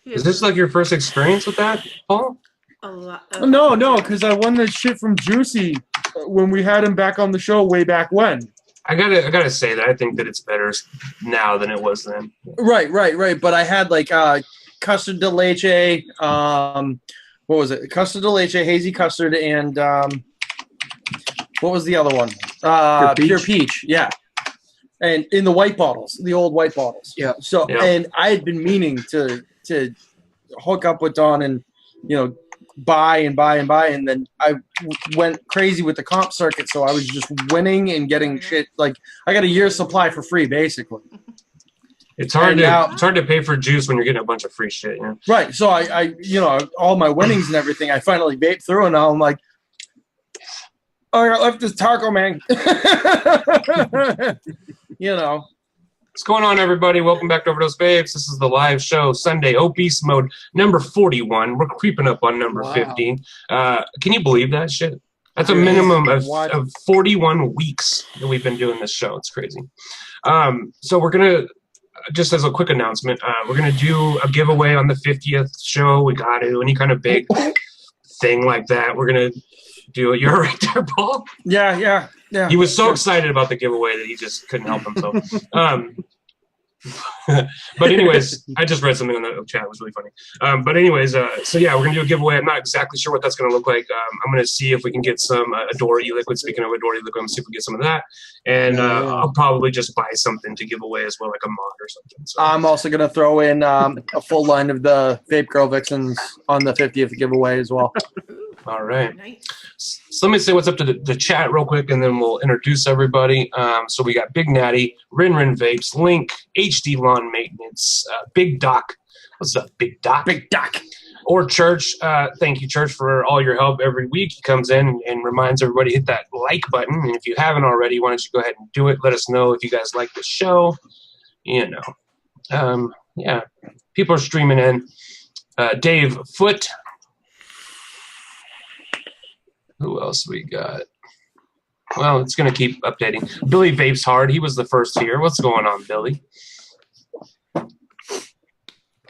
Is this like your first experience with that, Paul? A lot. No, because I won this shit from Juicy when we had him back on the show way back when. I gotta say that I think that it's better now than it was then. Right. But I had like custard de leche. What was it? Custard de leche, hazy custard, and what was the other one? Pure peach. Yeah. And in the white bottles, the old white bottles. Yeah. So and I had been meaning to hook up with Don and buy, and then I went crazy with the comp circuit, so I was just winning and getting shit. Like I got a year's supply for free, basically. It's hard to pay for juice when you're getting a bunch of free shit. Yeah. Right. So I all my winnings and everything, I finally vaped through, and now I'm like, oh, I left this taco, man. What's going on, everybody? Welcome back to OverDose Vapes. This is the live show, Sunday, Obese Mode, number 41. We're creeping up on number 15. Can you believe that shit? That's a minimum of 41 weeks that we've been doing this show. It's crazy. So we're going to, just as a quick announcement, we're going to do a giveaway on the 50th show. We got to, any kind of big thing like that. We're going to do it. You're right there, Paul? Yeah. He was so excited about the giveaway that he just couldn't help himself. But anyways, I just read something on the chat. It was really funny. But anyways, so yeah, we're going to do a giveaway. I'm not exactly sure what that's going to look like. I'm going to see if we can get some Adore E-Liquid. Speaking of Adore E-Liquid, I'm going to see if we can get some of that. And I'll probably just buy something to give away as well, like a mod or something. So. I'm also going to throw in a full line of the Vape Girl Vixens on the 50th giveaway as well. All right. Nice. So let me say what's up to the chat real quick, and then we'll introduce everybody. So we got Big Natty, Rin Vapes, Link, HD Lawn Maintenance, Big Doc. What's up, Big Doc? Big Doc. Or Church. Thank you, Church, for all your help every week. He comes in and reminds everybody to hit that like button. And if you haven't already, why don't you go ahead and do it? Let us know if you guys like the show. Yeah. People are streaming in. Dave Foot. Who else we got? Well, it's going to keep updating. Billy Vapes Hard. He was the first here. What's going on, Billy? I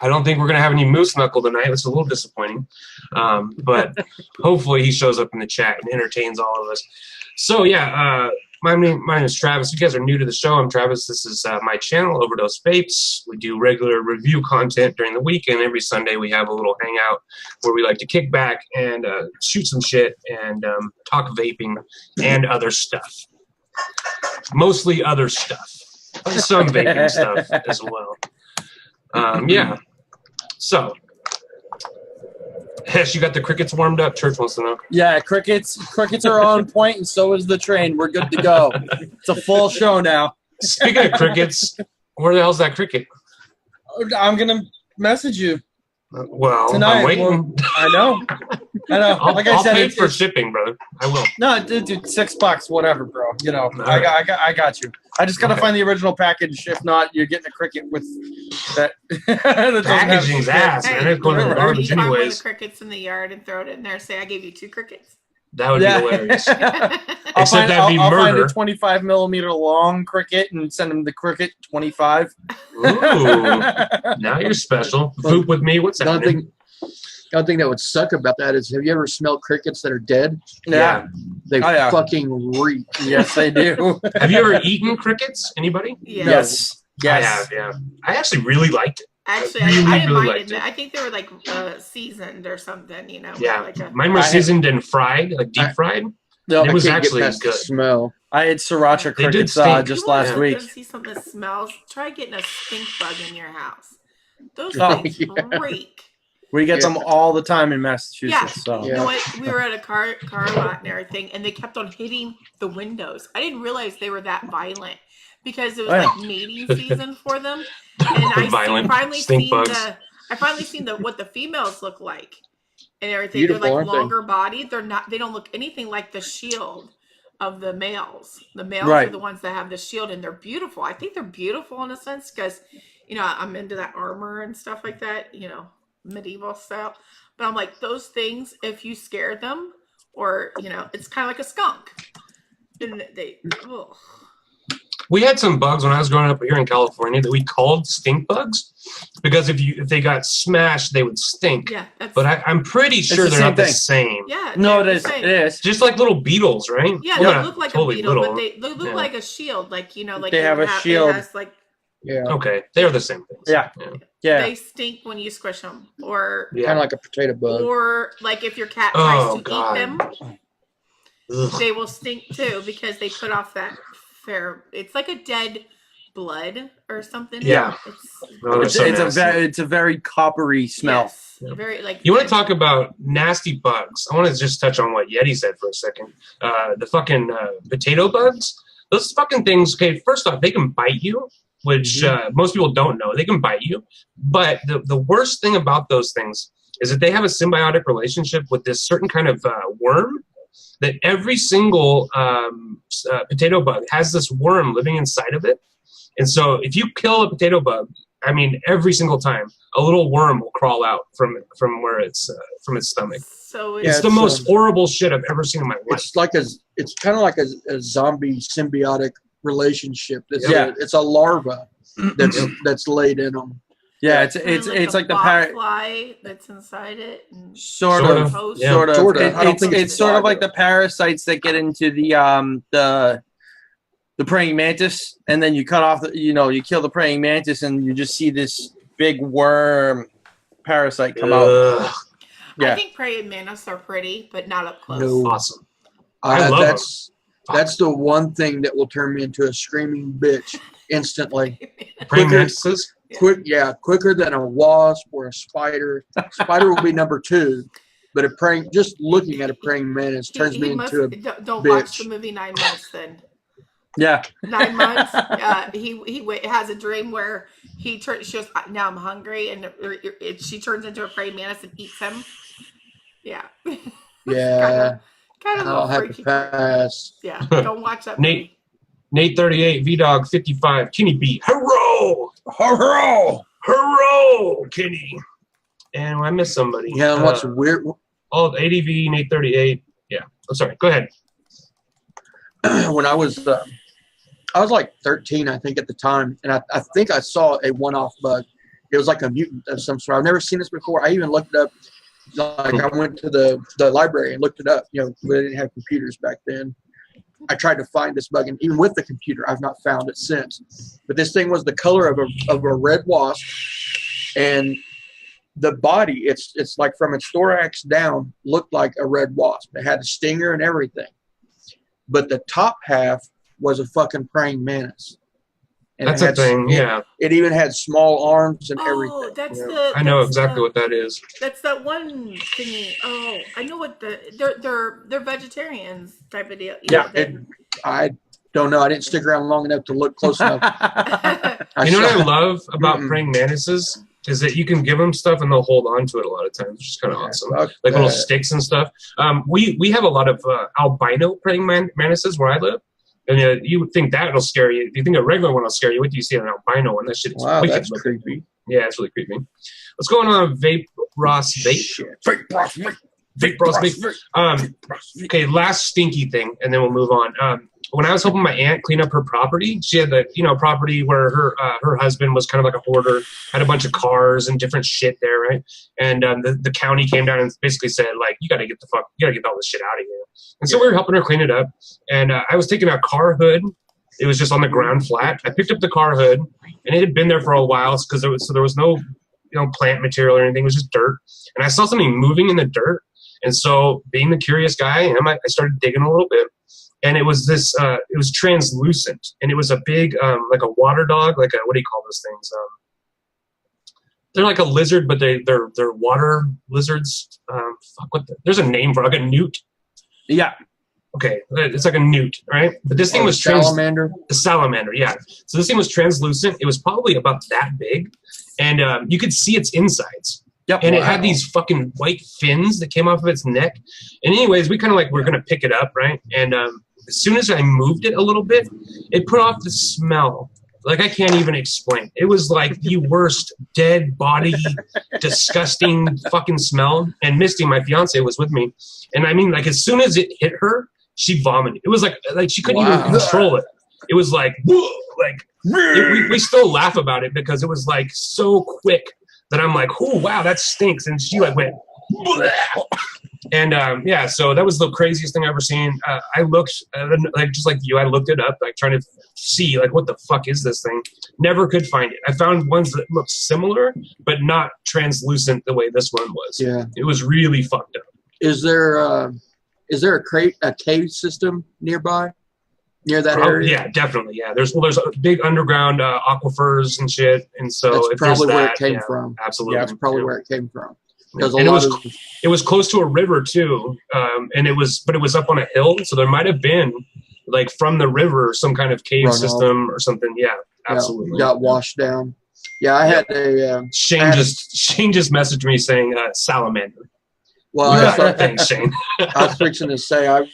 don't think we're going to have any Moose Knuckle tonight. It's a little disappointing. But hopefully he shows up in the chat and entertains all of us. So, yeah, my name is Travis. If you guys are new to the show, I'm Travis. This is my channel, OverDose Vapes. We do regular review content during the week, and every Sunday we have a little hangout where we like to kick back and shoot some shit and talk vaping and other stuff. Mostly other stuff. Some vaping stuff as well. Yeah. So, Hesh, you got the crickets warmed up? Church wants to know. Yeah, crickets are on point, and so is the train. We're good to go. It's a full show now. Speaking of crickets, where the hell's that cricket? I'm going to message you. Well, tonight. I'm waiting. I know. I'll pay for shipping, brother. I will. No, dude, $6, whatever, bro. Right. I got you. I just got to find the original package. If not, you're getting a cricket with that. that packaging's ass, man. It's going to the garbage anyways. One of the crickets in the yard and throw it in there. Say, I gave you 2 crickets. That would be hilarious. I'll find a 25 millimeter long cricket and send him the cricket 25. Ooh, now you're special. Poop with me. What's that? One thing that would suck about that is, have you ever smelled crickets that are dead? Yeah. They fucking reek. Yes, they do. Have you ever eaten crickets? Anybody? Yes. I have, yeah. I actually really liked it. Actually, I didn't mind it. I think they were like seasoned or something, Yeah, like mine were seasoned and fried, like deep fried. No, it was actually good. Smell. I had sriracha crickets just last week. If you see something that smells, try getting a stink bug in your house. Those things reek. We get them all the time in Massachusetts. Yeah. So. You know what? We were at a car lot and everything, and they kept on hitting the windows. I didn't realize they were that violent because it was like mating season for them. And I finally seen what the females look like and everything. Beautiful, they're like longer bodied. They don't look anything like the shield of the males. The males are the ones that have the shield, and they're beautiful. I think they're beautiful in a sense because, I'm into that armor and stuff like that, medieval style. But I'm like, those things, if you scare them, or, it's kind of like a skunk. And We had some bugs when I was growing up here in California that we called stink bugs because if they got smashed, they would stink. Yeah, but I'm pretty sure they're not the same. Yeah, no, it is. Just like little beetles, right? Yeah, well, they look like a beetle, but they look like a shield. Like like they have a shield. It has like okay, they're the same things. Yeah. They stink when you squish them, or kind of like a potato bug, or like if your cat tries to eat them, they will stink too because they put off that it's like a dead blood or something. Yeah, it's a very coppery smell. Yes, very like. You want to talk about nasty bugs? I want to just touch on what Yeti said for a second. The fucking potato bugs. Those fucking things. Okay, first off, they can bite you, which most people don't know. They can bite you, but the worst thing about those things is that they have a symbiotic relationship with this certain kind of worm. That every single potato bug has this worm living inside of it. And so if you kill a potato bug, I mean, every single time, a little worm will crawl out from where it's from its stomach. So it's the most horrible shit I've ever seen in my life. It's kind of like a zombie symbiotic relationship. It's a larva that's laid in them. Yeah, it's like the fly that's inside it. And sort of. It's sort of like the parasites that get into the praying mantis, and then you cut off you kill the praying mantis, and you just see this big worm parasite come out. Yeah. I think praying mantis are pretty, but not up close. No. Awesome. I love them. That's the one thing that will turn me into a screaming bitch instantly. Praying mantises? Quicker than a wasp or a spider. Spider will be number 2, but just looking at a praying mantis turns me into a don't bitch. Watch the movie 9 Months then. Yeah, 9 months. He has a dream where she goes, now I'm hungry, and she turns into a praying mantis and eats him. Yeah. Yeah. kind of I'll have to pass. Yeah, don't watch that movie. Nate 38, V-Dog 55, Kenny B. Hurrah! Kenny. And I missed somebody. Yeah, what's weird? Oh, ADV, Nate 38. Yeah. I'm sorry. Go ahead. When I was like 13, I think, at the time, and I think I saw a one-off bug. It was like a mutant of some sort. I've never seen this before. I even looked it up. Like, I went to the library and looked it up. We didn't have computers back then. I tried to find this bug, and even with the computer, I've not found it since. But this thing was the color of a red wasp, and the body, it's like from its thorax down, looked like a red wasp. It had a stinger and everything. But the top half was a fucking praying mantis. And that's a thing, yeah. It even had small arms and everything. I know exactly what that is. That's that one thingy. Oh, I know what they're vegetarians type of deal. Yeah, I don't know. I didn't stick around long enough to look close enough. You know what I love about praying mantises is that you can give them stuff and they'll hold on to it a lot of times, which is kind of awesome. Like little sticks and stuff. We have a lot of albino praying mantises where I live. And you would think that will scare you. If you think a regular one will scare you, what do you see an albino one? That shit is wicked. That's creepy. Yeah, it's really creepy. Let's go on Vape Ross Vape. Vape Ross Vape. Okay, last stinky thing, and then we'll move on. When I was helping my aunt clean up her property, she had the property where her husband was kind of like a hoarder, had a bunch of cars and different shit there, right? And the county came down and basically said, like, you got to get all this shit out of here. And so we were helping her clean it up, and I was taking a car hood. It was just on the ground flat. I picked up the car hood, and it had been there for a while because there was no plant material or anything. It was just dirt, and I saw something moving in the dirt. And so, being the curious guy I am, I started digging a little bit. And it was this, it was translucent. And it was a big, like a water dog, like what do you call those things? They're like a lizard, but they're water lizards. There's a name for it, like a newt. Yeah. Okay, it's like a newt, right? But this thing was salamander. The salamander, yeah. So this thing was translucent. It was probably about that big. And you could see its insides. Yep. And it had these fucking white fins that came off of its neck. And anyways, we kind of we're going to pick it up, right? And as soon as I moved it a little bit, it put off the smell. Like, I can't even explain. It was like the worst dead body, disgusting fucking smell. And Misty, my fiance, was with me. And I mean, like, as soon as it hit her, she vomited. It was like she couldn't even control it. it was like, whoa, like we still laugh about it because it was like so quick that I'm like, oh wow, that stinks, and she like went, bleh. And yeah, so that was the craziest thing I've ever seen. I looked like just like you, I looked it up, like trying to see like what the fuck is this thing. Never could find it. I found ones that looked similar, but not translucent the way this one was. Yeah, it was really fucked up. Is there a cave system nearby, near that area? Yeah, definitely. Yeah, there's a big underground aquifers and shit, and so that's if probably there's where that, it came from. Absolutely, yeah, that's probably where it came from. Because and it was close to a river too, and it was up on a hill, so there might have been like from the river some kind of cave system or something. Yeah, absolutely. Got washed down. Yeah, I had a Shane just messaged me saying salamander. Well, thanks, Shane. I was fixing to say I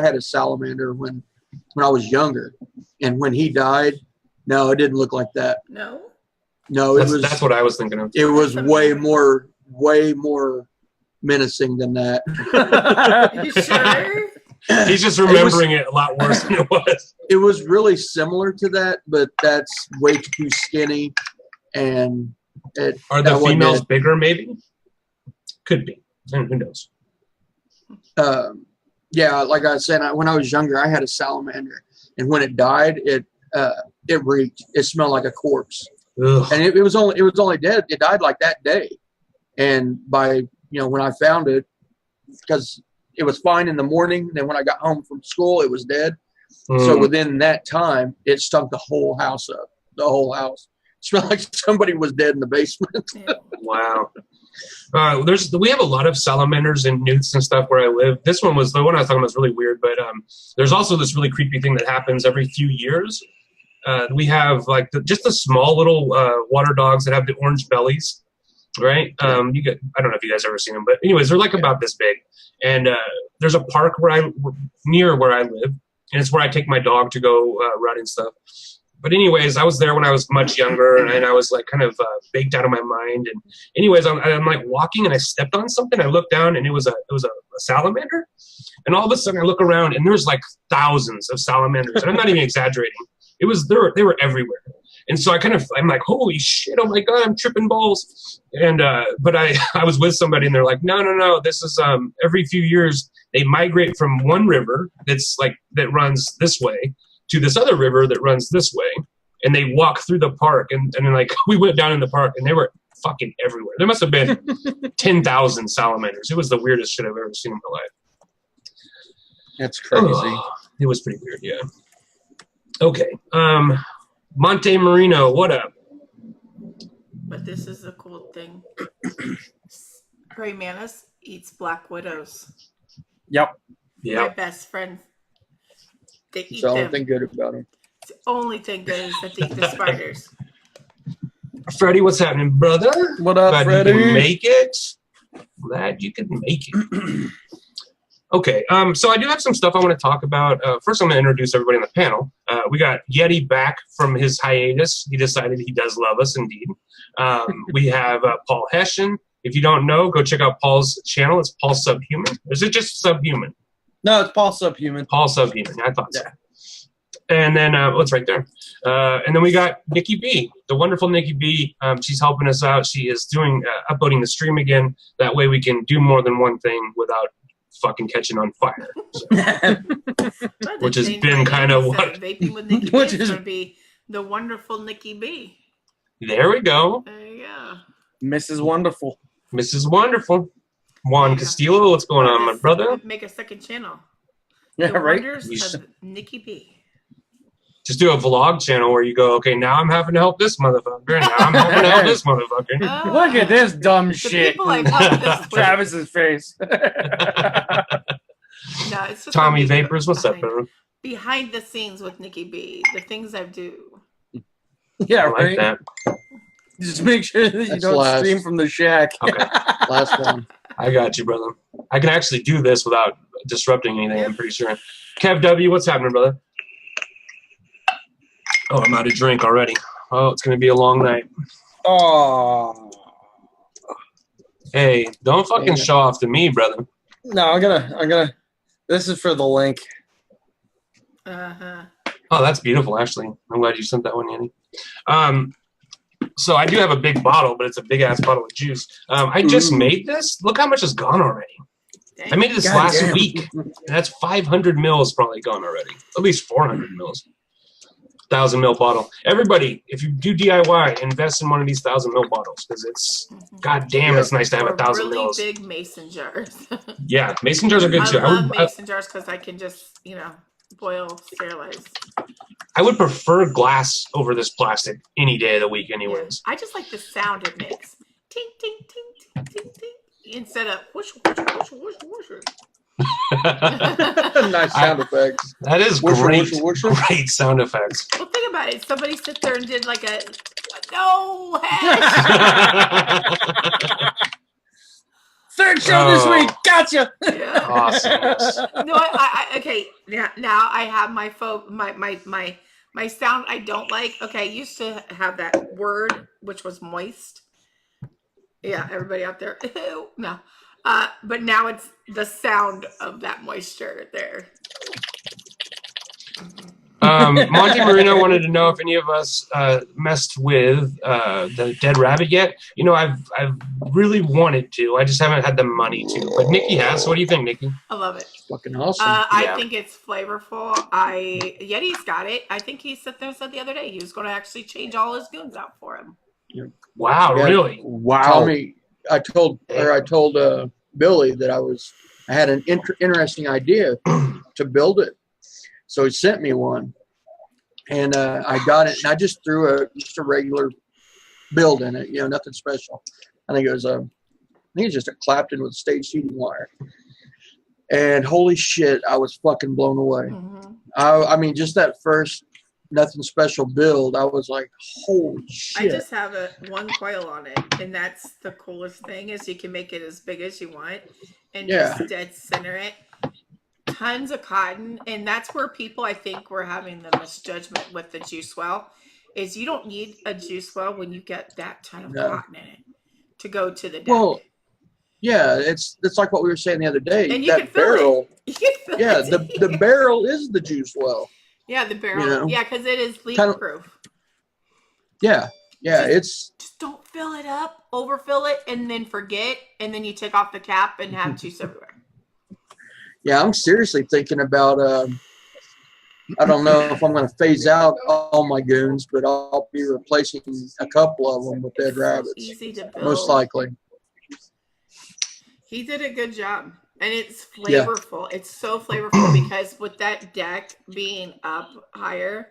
had a salamander when I was younger, and when he died, no, it didn't look like that. No, that's what I was thinking of. It was way more menacing than that. You sure? He's just remembering it a lot worse than it was. It was really similar to that, but that's way too skinny. And are the females bigger? Maybe, could be. Who knows? Yeah, like I said, when I was younger, I had a salamander, and when it died, it reeked. It smelled like a corpse. Ugh. And it was only dead. It died like that day. And by when I found it, because it was fine in the morning, then when I got home from school, it was dead. So within that time, it stunk the whole house up. The whole house it smelled like somebody was dead in the basement. Wow. We have a lot of salamanders and newts and stuff where I live. This one was the one I was talking about was really weird, but there's also this really creepy thing that happens every few years. We have like just the small little water dogs that have the orange bellies. Right? I don't know if you guys ever seen them, but anyways, they're like about this big. And there's a park near where I live, and it's where I take my dog to go run and stuff. But anyways, I was there when I was much younger, and I was like kind of baked out of my mind. And anyways, I'm like walking, and I stepped on something. I looked down, and it was a salamander. And all of a sudden, I look around, and there's like thousands of salamanders. And I'm not even exaggerating. They were everywhere. And so I'm like, holy shit, oh my God, I'm tripping balls. And, but I was with somebody and they're like, no, this is, every few years they migrate from one river that runs this way to this other river that runs this way. And they walk through the park and then like, we went down in the park and they were fucking everywhere. There must have been 10,000 salamanders. It was the weirdest shit I've ever seen in my life. That's crazy. Oh, it was pretty weird. Yeah. Okay. Monte Marino, what up? But this is a cool thing. Gray Manus eats black widows. Yep. My best friend. They eat the only them. thing good about them. The only thing good is that they eat the spiders. Freddie, what's happening, brother? What up, Glad Freddie? You can make it. Glad you can make it. Okay, so I do have some stuff I want to talk about. First, I'm going to introduce everybody on the panel. We got Yeti back from his hiatus. He decided he does love us, indeed. We have Paul Hessian. If you don't know, go check out Paul's channel. It's Paul Subhuman. Or is it just Subhuman? No, it's Paul Subhuman. Paul Subhuman. I thought so. And then, it's right there. And then we got Nikki B, the wonderful Nikki B. She's helping us out. She is doing uploading the stream again. That way we can do more than one thing without fucking catching on fire. So. Which has been kind of what... Vaping with Nikki B is going to be the wonderful Nikki B. There we go. There you go. Mrs. Wonderful. Mrs. Wonderful. Juan Castillo, what's going on, my brother? Make a second channel. Yeah, the right. Wonders of Nikki B. Just do a vlog channel where you go, okay, now I'm having to help this motherfucker, and now I'm helping to help this motherfucker. Look at this dumb shit. Travis's face. No, it's just Tommy Vapors, what's up, bro? Behind the scenes with Nikki B, the things I do. Yeah, I like right. that. Just make sure that you don't stream from the shack. Okay. Last one. I got you, brother. I can actually do this without disrupting anything, I'm pretty sure. Kev W, what's happening, brother? Oh, I'm out of drink already. Oh, it's going to be a long night. Oh. Hey, don't fucking show off to me, brother. No, I'm gonna. This is for the link. Uh-huh. Oh, that's beautiful, Ashley. I'm glad you sent that one, Annie. So I do have a big bottle, but it's a big ass bottle of juice. I just made this. Look how much is gone already. I made this last week. And that's 500 mils probably gone already. At least 400 mils. 1,000 ml bottle. Everybody, if you do DIY, invest in one of these 1,000 ml bottles because it's goddamn, it's nice to have 1,000 really mils. Big mason jars. Yeah, mason jars are good too. I love mason jars because I can just boil, sterilize. I would prefer glass over this plastic any day of the week, anyways. Yeah. I just like the sound it makes. Ting ting ting ting ting ting. Instead of whoosh whoosh whoosh whoosh whoosh. Nice sound effects. That is great sound effects. Well, think about it. Somebody sit there and did like a no hash. Third show this week. Gotcha. Yeah. Awesome. No, okay. Now I have my sound I don't like. Okay, I used to have that word which was moist. Yeah, everybody out there. Ew, no. But now it's the sound of that moisture there. Monty Marino wanted to know if any of us messed with the dead rabbit yet. You know, I've really wanted to. I just haven't had the money to. But Nikki has. So what do you think, Nikki? I love it. Fucking awesome. I think it's flavorful. Yeti's got it. I think he said the other day he was going to actually change all his goons out for him. Wow, really? Wow. Tommy, I told Billy that I had an interesting idea to build it. So he sent me one, and I got it, and I just threw just a regular build in it, nothing special. I think it was just a Clapton with staged heating wire. And holy shit, I was fucking blown away. Mm-hmm. I mean, just that first nothing special build, I was like, holy shit. I just have one coil on it, and that's the coolest thing is you can make it as big as you want and just dead center it. Tons of cotton, and that's where people I think were having the misjudgment with the juice well is you don't need a juice well when you get that ton of cotton in it to go to the deck. Well, yeah, it's like what we were saying the other day. And you can fill it. The barrel is the juice well. Yeah, the barrel. Yeah, because it is leak proof. Yeah, just don't fill it up, overfill it, and then forget, and then you take off the cap and have juice everywhere. Yeah, I'm seriously thinking about, I don't know if I'm going to phase out all my goons, but I'll be replacing a couple of them with dead rabbits. Easy to build. Most likely. He did a good job. And it's flavorful. Yeah. It's so flavorful because with that deck being up higher,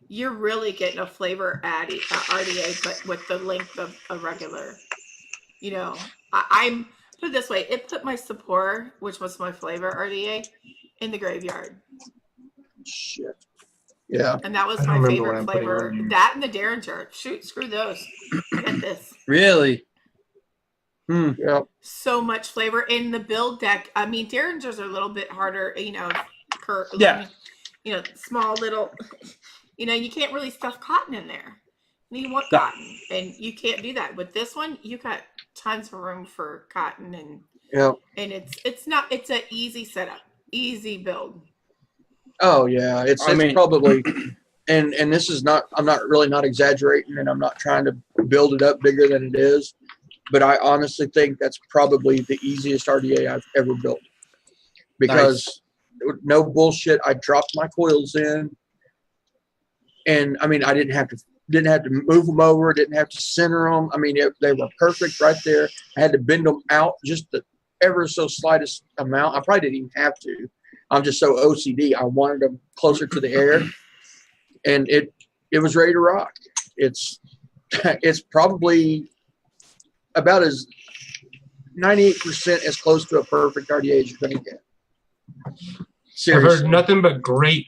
you're really getting a flavor RDA, but with the length of a regular. I'm... Put it this way, it put my Sapor, which was my flavor RDA, in the graveyard. Shit. Yeah. And that was my favorite flavor. That and the Derringer. Shoot, screw those. Get this. Really? Yeah. So much flavor in the build deck. I mean, Derringers are a little bit harder, small little, you can't really stuff cotton in there. You want cotton, and you can't do that. With this one, you got tons of room for cotton, and it's an easy setup, easy build. Oh yeah, it's probably, and this is not. I'm not exaggerating, and I'm not trying to build it up bigger than it is, but I honestly think that's probably the easiest RDA I've ever built because no bullshit. I dropped my coils in, and I mean I didn't have to move them over, didn't have to center them. I mean, they were perfect right there. I had to bend them out just the ever so slightest amount. I probably didn't even have to. I'm just so OCD. I wanted them closer to the air, and it was ready to rock. It's probably about as 98% as close to a perfect RDA as you're going to get. Seriously. I've heard nothing but great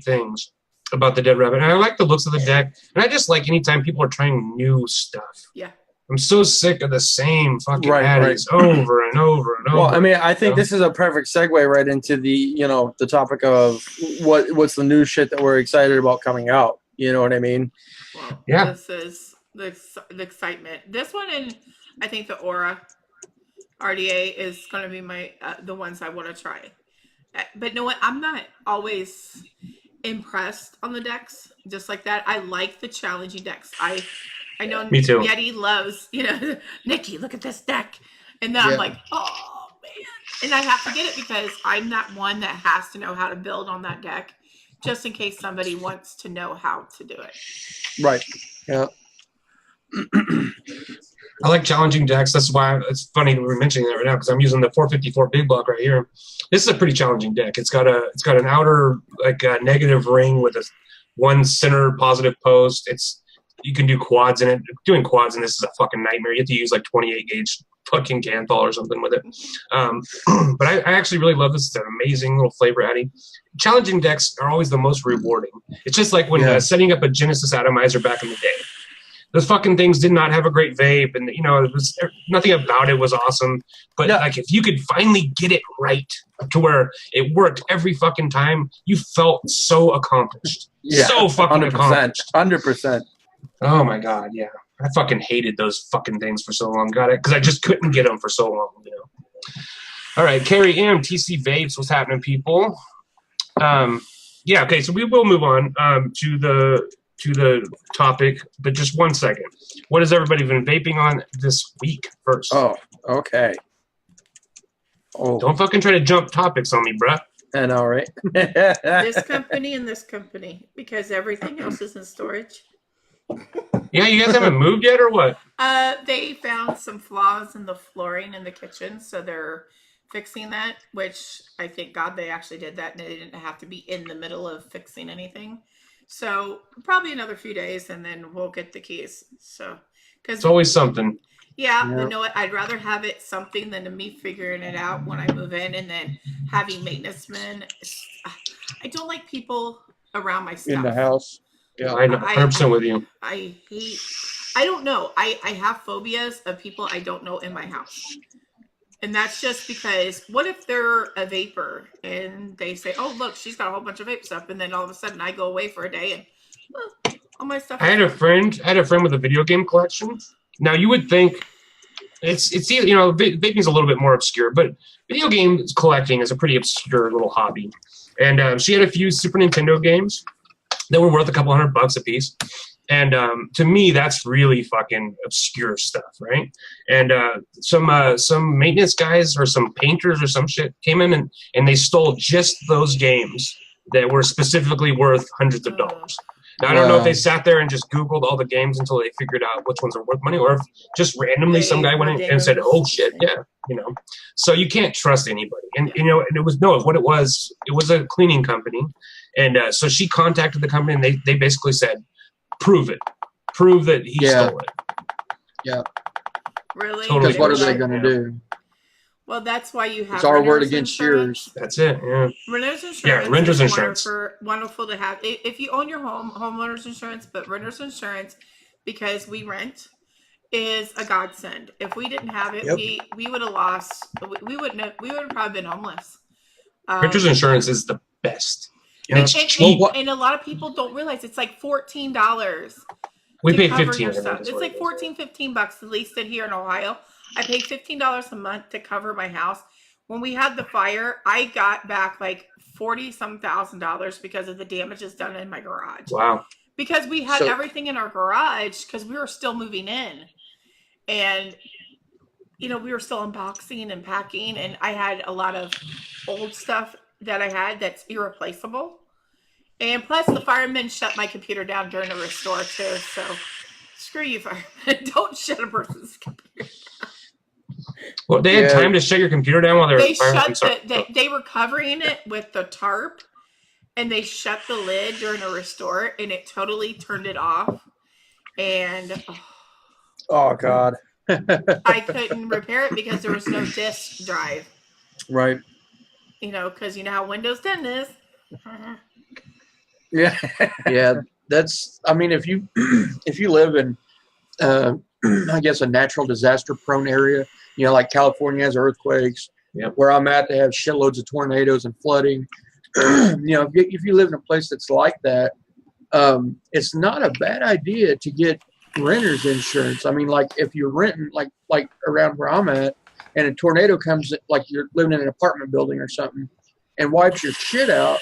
things about the Dead Rabbit, and I like the looks of the deck, and I just like anytime people are trying new stuff. Yeah, I'm so sick of the same fucking addies over and over and over. Well, I mean, I think this is a perfect segue right into the the topic of what's the new shit that we're excited about coming out. You know what I mean? Well, yeah. This is the excitement. This one, and I think the Aura RDA is going to be my the ones I want to try. But you know what? I'm not always. impressed on the decks, just like that. I like the challenging decks. I know Me too. Yeti loves, Nikki, look at this deck. And then I'm like, oh man. And I have to get it because I'm that one that has to know how to build on that deck just in case somebody wants to know how to do it. Right. Yeah. I like challenging decks. That's why it's funny that we're mentioning that right now because I'm using the 454 big block right here. This is a pretty challenging deck. It's got an outer negative ring with one center positive post. You can do quads in it. Doing quads in this is a fucking nightmare. You have to use like 28 gauge fucking Canthal or something with it. But I actually really love this. It's an amazing little flavor adding. Challenging decks are always the most rewarding. It's just like when setting up a Genesis atomizer back in the day. Those fucking things did not have a great vape, and it was nothing about it was awesome. But like, if you could finally get it right to where it worked every fucking time, you felt so accomplished. Yeah, so fucking 100%, accomplished. 100%. Oh my god, yeah. I fucking hated those fucking things for so long. Got it? Because I just couldn't get them for so long. All right, Carrie M, TC Vapes. What's happening, people? Yeah. Okay, so we will move on to the topic, but just 1 second. What has everybody been vaping on this week first? Oh, okay. Oh, don't fucking try to jump topics on me, bruh. I know, right? This company and this company, because everything else is in storage. Yeah, you guys haven't moved yet, or what? They found some flaws in the flooring in the kitchen, so they're fixing that, which I thank God they actually did that, and they didn't have to be in the middle of fixing anything. So probably another few days, and then we'll get the keys. So, because it's always something. Yeah, you know what? I'd rather have it something than me figuring it out when I move in, and then having maintenance men. I don't like people around my stuff in the house. Yeah, I'm 100% with you. I don't know. I have phobias of people I don't know in my house. And that's just because, what if they're a vapor and they say, oh, look, she's got a whole bunch of vape stuff. And then all of a sudden I go away for a day and all my stuff. I had a friend with a video game collection. Now you would think it's vaping's a little bit more obscure, but video games collecting is a pretty obscure little hobby. And she had a few Super Nintendo games that were worth a couple $100 a piece. And to me, that's really fucking obscure stuff, right? And some maintenance guys or some painters or some shit came in and they stole just those games that were specifically worth hundreds of dollars. Now, I don't know if they sat there and just Googled all the games until they figured out which ones are worth money, or if just randomly some guy went in and said, oh, shit, yeah, So you can't trust anybody. And, and it was a cleaning company. And so she contacted the company, and they basically said, prove it. Prove that he stole it. Yeah. Really? Because what are they going to do? Well, that's why you have it's our word against yours. That's it, yeah. Renter's insurance. Yeah, renter's insurance. Wonderful to have. If you own your home, homeowner's insurance, but renter's insurance, because we rent, is a godsend. If we didn't have it, we would have lost. We would have probably been homeless. Renter's insurance is the best. And a lot of people don't realize it's like $14. We pay $15. It's like $15 at least here in Ohio. I paid $15 a month to cover my house. When we had the fire, I got back like $40-some thousand because of the damages done in my garage. Wow. Because we had everything in our garage because we were still moving in. And, we were still unboxing and packing. And I had a lot of old stuff that I had that's irreplaceable. And plus, the firemen shut my computer down during the restore, too. So, screw you, firemen. Don't shut a person's computer down. Well, they had time to shut your computer down while they were they were covering it with the tarp, and they shut the lid during a restore, and it totally turned it off. And oh God, I couldn't repair it because there was no disk drive. Right. Because you know how Windows 10 is. Yeah. Yeah. That's. I mean, if you live in, I guess, a natural disaster prone area. Like California has earthquakes. Yep. Where I'm at, they have shitloads of tornadoes and flooding. If you live in a place that's like that, it's not a bad idea to get renter's insurance. I mean, like if you're renting, like around where I'm at, and a tornado comes, like you're living in an apartment building or something, and wipes your shit out,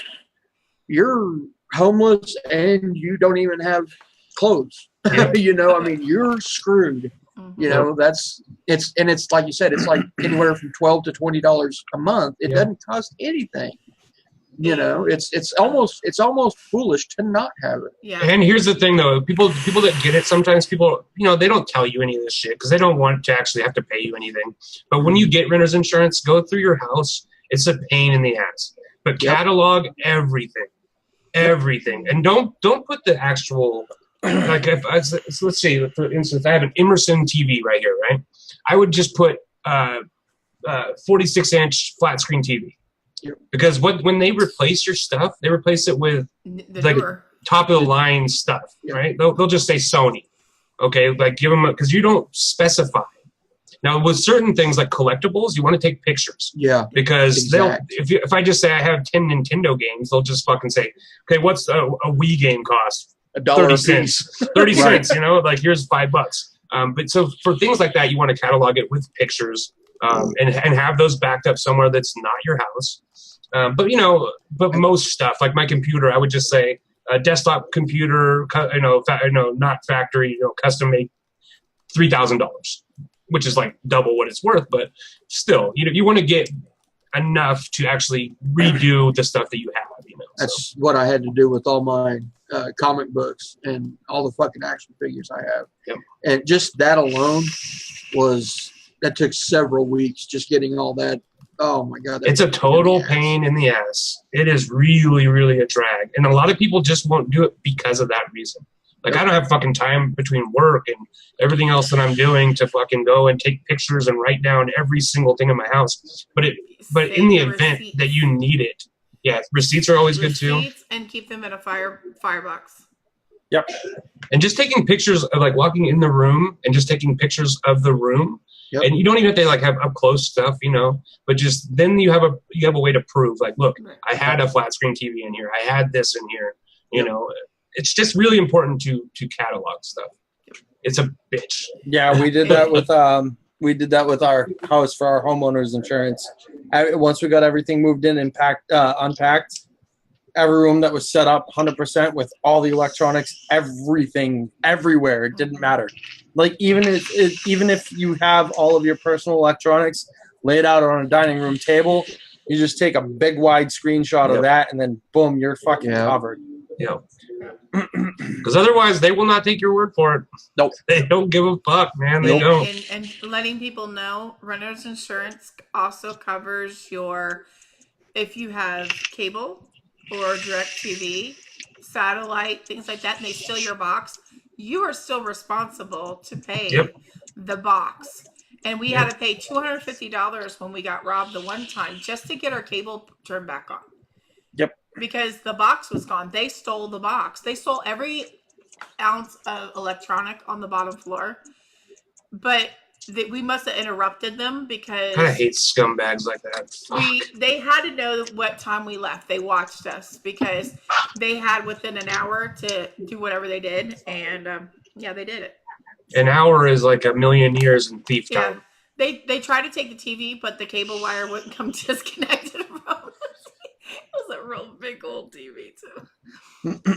your homeless and you don't even have clothes. You know, I mean, you're screwed. You know, it's like you said, it's like anywhere from $12 to $20 a month. It doesn't cost anything. You know, it's almost foolish to not have it. Yeah. And here's the thing, though, people that get it, sometimes people, you know, they don't tell you any of this shit because they don't want to actually have to pay you anything. But when you get renter's insurance, go through your house. It's a pain in the ass. But catalog everything, and don't put the actual. Like so let's say, for instance, I have an Emerson TV right here, right? I would just put 46-inch flat screen TV, because when they replace your stuff, they replace it with like top of the line stuff, right? They'll just say Sony, okay? Like give them because you don't specify. Now with certain things like collectibles, you want to take pictures, because if I just say I have 10 Nintendo games, they'll just fucking say, okay, what's a Wii game cost? $1 30 cents. 30 cents, you know, like here's $5. But so for things like that, you want to catalog it with pictures and have those backed up somewhere that's not your house. But you know, most stuff like my computer, I would just say a desktop computer, not factory, you know, custom made, $3,000, which is like double what it's worth. But still, you want to get enough to actually redo the stuff that you have. You know, that's what I had to do with all my comic books and all the fucking action figures I have. And just that alone that took several weeks, just getting all that. Oh my God. It's a total pain in the ass. It is really, really a drag. And a lot of people just won't do it because of that reason. Like I don't have fucking time between work and everything else that I'm doing to fucking go and take pictures and write down every single thing in my house. But in the event that you need it, receipts are always good too. And keep them in a firebox. Yep. And just taking pictures of like walking in the room and just taking pictures of the room. Yep. And you don't even have to like have up close stuff, you know, but just then you have a way to prove like, look, I had a flat screen TV in here. I had this in here, you know. It's just really important to catalog stuff. It's a bitch. Yeah, we did that with our house for our homeowners insurance. Once we got everything moved in and unpacked, every room that was set up 100% with all the electronics, everything, everywhere. It didn't matter. Like even if you have all of your personal electronics laid out on a dining room table, you just take a big wide screenshot of that, and then boom, you're fucking covered. Yeah. Because otherwise, they will not take your word for it. Nope. They don't give a fuck, man. They don't. And letting people know, renter's insurance also covers if you have cable or direct TV, satellite, things like that, and they steal your box, you are still responsible to pay the box. And we had to pay $250 when we got robbed the one time just to get our cable turned back on. Yep. Because the box was gone. They stole the box. They stole every ounce of electronic on the bottom floor. But we must have interrupted them because... I hate scumbags like that. They had to know what time we left. They watched us because they had within an hour to do whatever they did. And, they did it. An hour is like a million years in thief time. Yeah. They tried to take the TV, but the cable wire wouldn't come disconnected from it. It was a real big old TV too.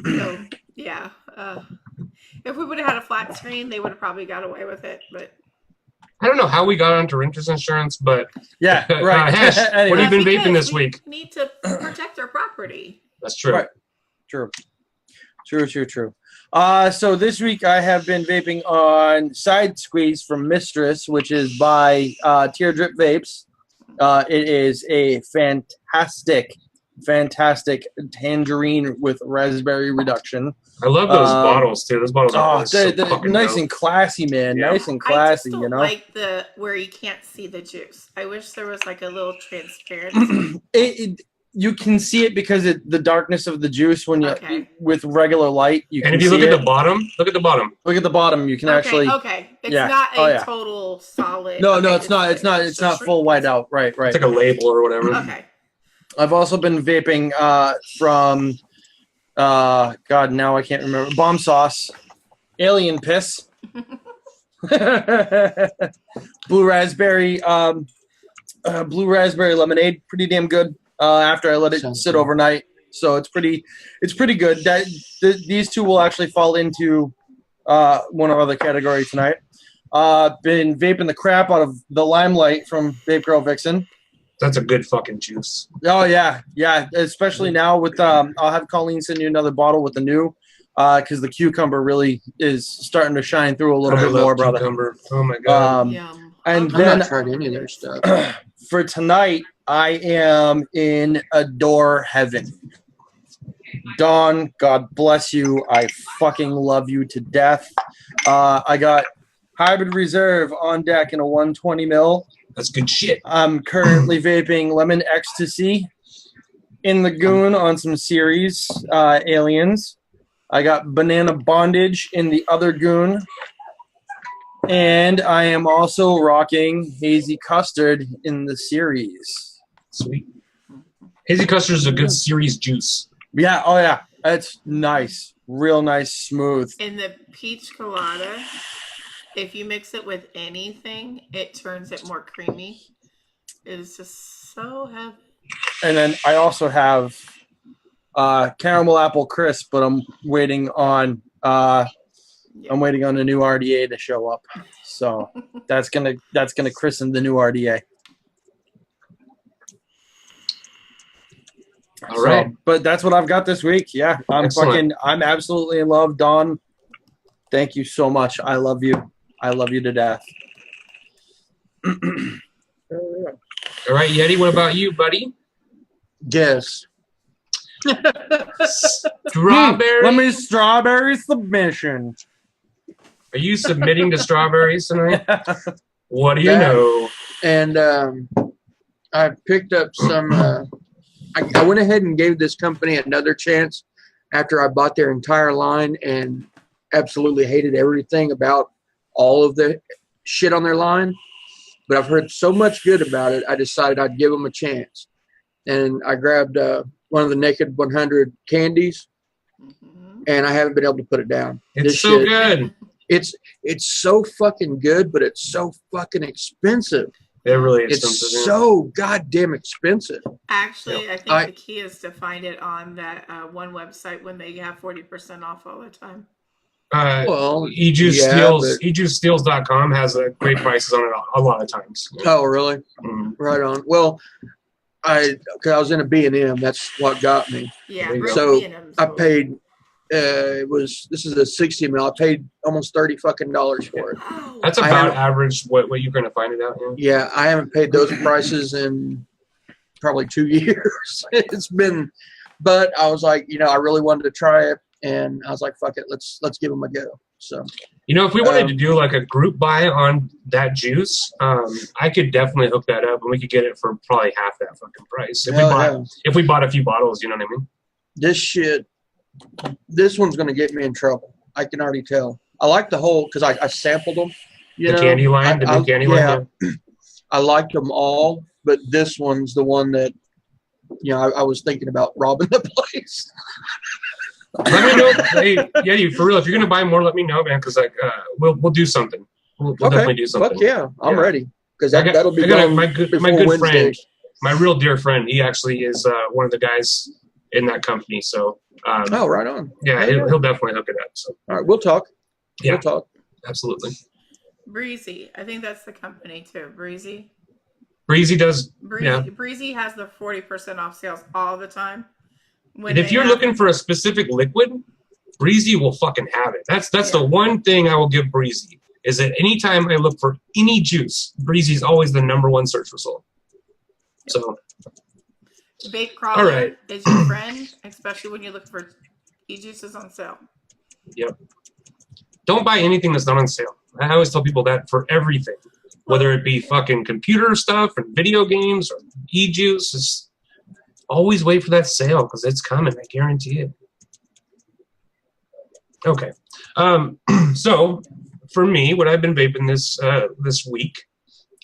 So if we would have had a flat screen, they would have probably got away with it. But I don't know how we got onto renter's insurance, but right. Hesh, what have you been vaping this week? We need to protect our property. That's true. Right. True. So this week I have been vaping on Side Squeeze from Mistress, which is by Teardrip Vapes. It is a fantastic tangerine with raspberry reduction. I love those bottles too. Those bottles are nice and classy, man. Yeah. Nice and classy, I just don't like where you can't see the juice. I wish there was like a little transparency. You can see it because the darkness of the juice when you with regular light. And if you look at the bottom, look at the bottom. You can actually. Okay. It's not a total solid. No, it's not. It's not full white out. Right. It's like a label or whatever. Okay. I've also been vaping from, God, now I can't remember. Bomb Sauce, Alien Piss, Blue Raspberry Lemonade, pretty damn good. After I let it sit overnight, So it's pretty good. These two will actually fall into one of other category tonight. Been vaping the crap out of the Limelight from Vape Girl Vixen. That's a good fucking juice. Oh yeah. Especially now with I'll have Colleen send you another bottle with the new, because the cucumber really is starting to shine through a little bit more, brother. Cucumber. Oh my god. Yum. And I've then not tried any of their stuff. for tonight, I am in adore heaven. Dawn, God bless you. I fucking love you to death. I got Hybrid Reserve on deck in a 120 mil. That's good shit. I'm currently vaping Lemon Ecstasy in the Goon on some series aliens. I got Banana Bondage in the other Goon. And I am also rocking Hazy Custard in the series. Sweet. Hazy Custard is a good series juice. Yeah, oh yeah. It's nice. Real nice, smooth. In the peach colada, if you mix it with anything, it turns it more creamy. It is just so heavy. And then I also have caramel apple crisp, but I'm waiting on a new RDA to show up. So that's gonna christen the new RDA. All right. But that's what I've got this week. Yeah, I'm absolutely in love. Dawn, thank you so much. I love you. I love you to death. All right, Yeti, what about you, buddy? Guess. Strawberry. Let me strawberry submission. Are you submitting to strawberries tonight? What do you know? And I picked up some. I went ahead and gave this company another chance after I bought their entire line and absolutely hated everything about all of the shit on their line. But I've heard so much good about it, I decided I'd give them a chance. And I grabbed one of the Naked 100 candies, and I haven't been able to put it down. It's so good. It's so fucking good, but it's so fucking expensive. It really is. It's so goddamn expensive. Actually, I think the key is to find it on that one website when they have 40% off all the time. Well, eJuiceSteals.com has great prices on it a lot of times. Oh, really? Mm-hmm. Right on. Well, cause I was in a B&M. That's what got me. Yeah. So I paid. This is a 60 mil. I paid almost $30 fucking for it. That's about average what you're going to find it out in. Yeah, I haven't paid those prices in probably 2 years. It's been, but I was like, I really wanted to try it, and I was like, fuck it, let's give them a go. So, if we wanted to do like a group buy on that juice, I could definitely hook that up, and we could get it for probably half that fucking price if we bought a few bottles. You know what I mean? This one's going to get me in trouble. I can already tell. I like the whole, because I sampled them. The candy line, the new candy line. I liked them all, but this one's the one that, I was thinking about robbing the place. Let me know. Hey, for real, if you're going to buy more, let me know, man, because we'll do something. We'll definitely do something. Fuck yeah, I'm ready. Because that'll be my good friend, my real dear friend, he actually is one of the guys in that company. So right on. Yeah, he'll definitely hook it up. So all right, we'll talk. Yeah, we'll talk. Absolutely. Breezy, I think that's the company too. Breezy does. Breezy has the 40% off sales all the time. And if you're looking for a specific liquid, Breezy will fucking have it. That's the one thing I will give Breezy, is that anytime I look for any juice, Breezy is always the #1 search result. So Vape Crawler is your friend, especially when you look for e-juices on sale. Yep. Don't buy anything that's not on sale. I always tell people that for everything, whether it be fucking computer stuff or video games or e-juice. Just always wait for that sale because it's coming. I guarantee it. Okay. So for me, what I've been vaping this week,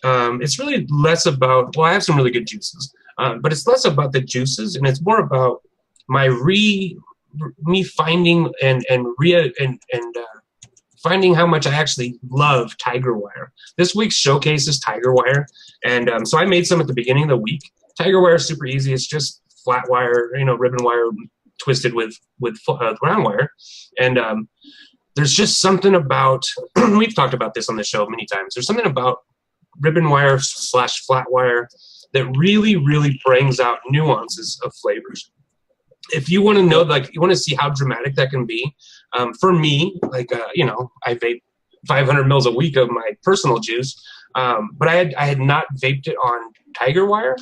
it's really less about. Well, I have some really good juices. But it's less about the juices, and it's more about me finding and finding how much I actually love Tiger Wire. This week's showcase is Tiger Wire, and so I made some at the beginning of the week. Tiger Wire is super easy. It's just flat wire, ribbon wire twisted with ground wire. And there's just something about, we've talked about this on the show many times, there's something about ribbon wire / flat wire that really, really brings out nuances of flavors. If you want to know, like, you want to see how dramatic that can be, for me, like, I vape 500 mils a week of my personal juice, but I had not vaped it on Tiger Wire,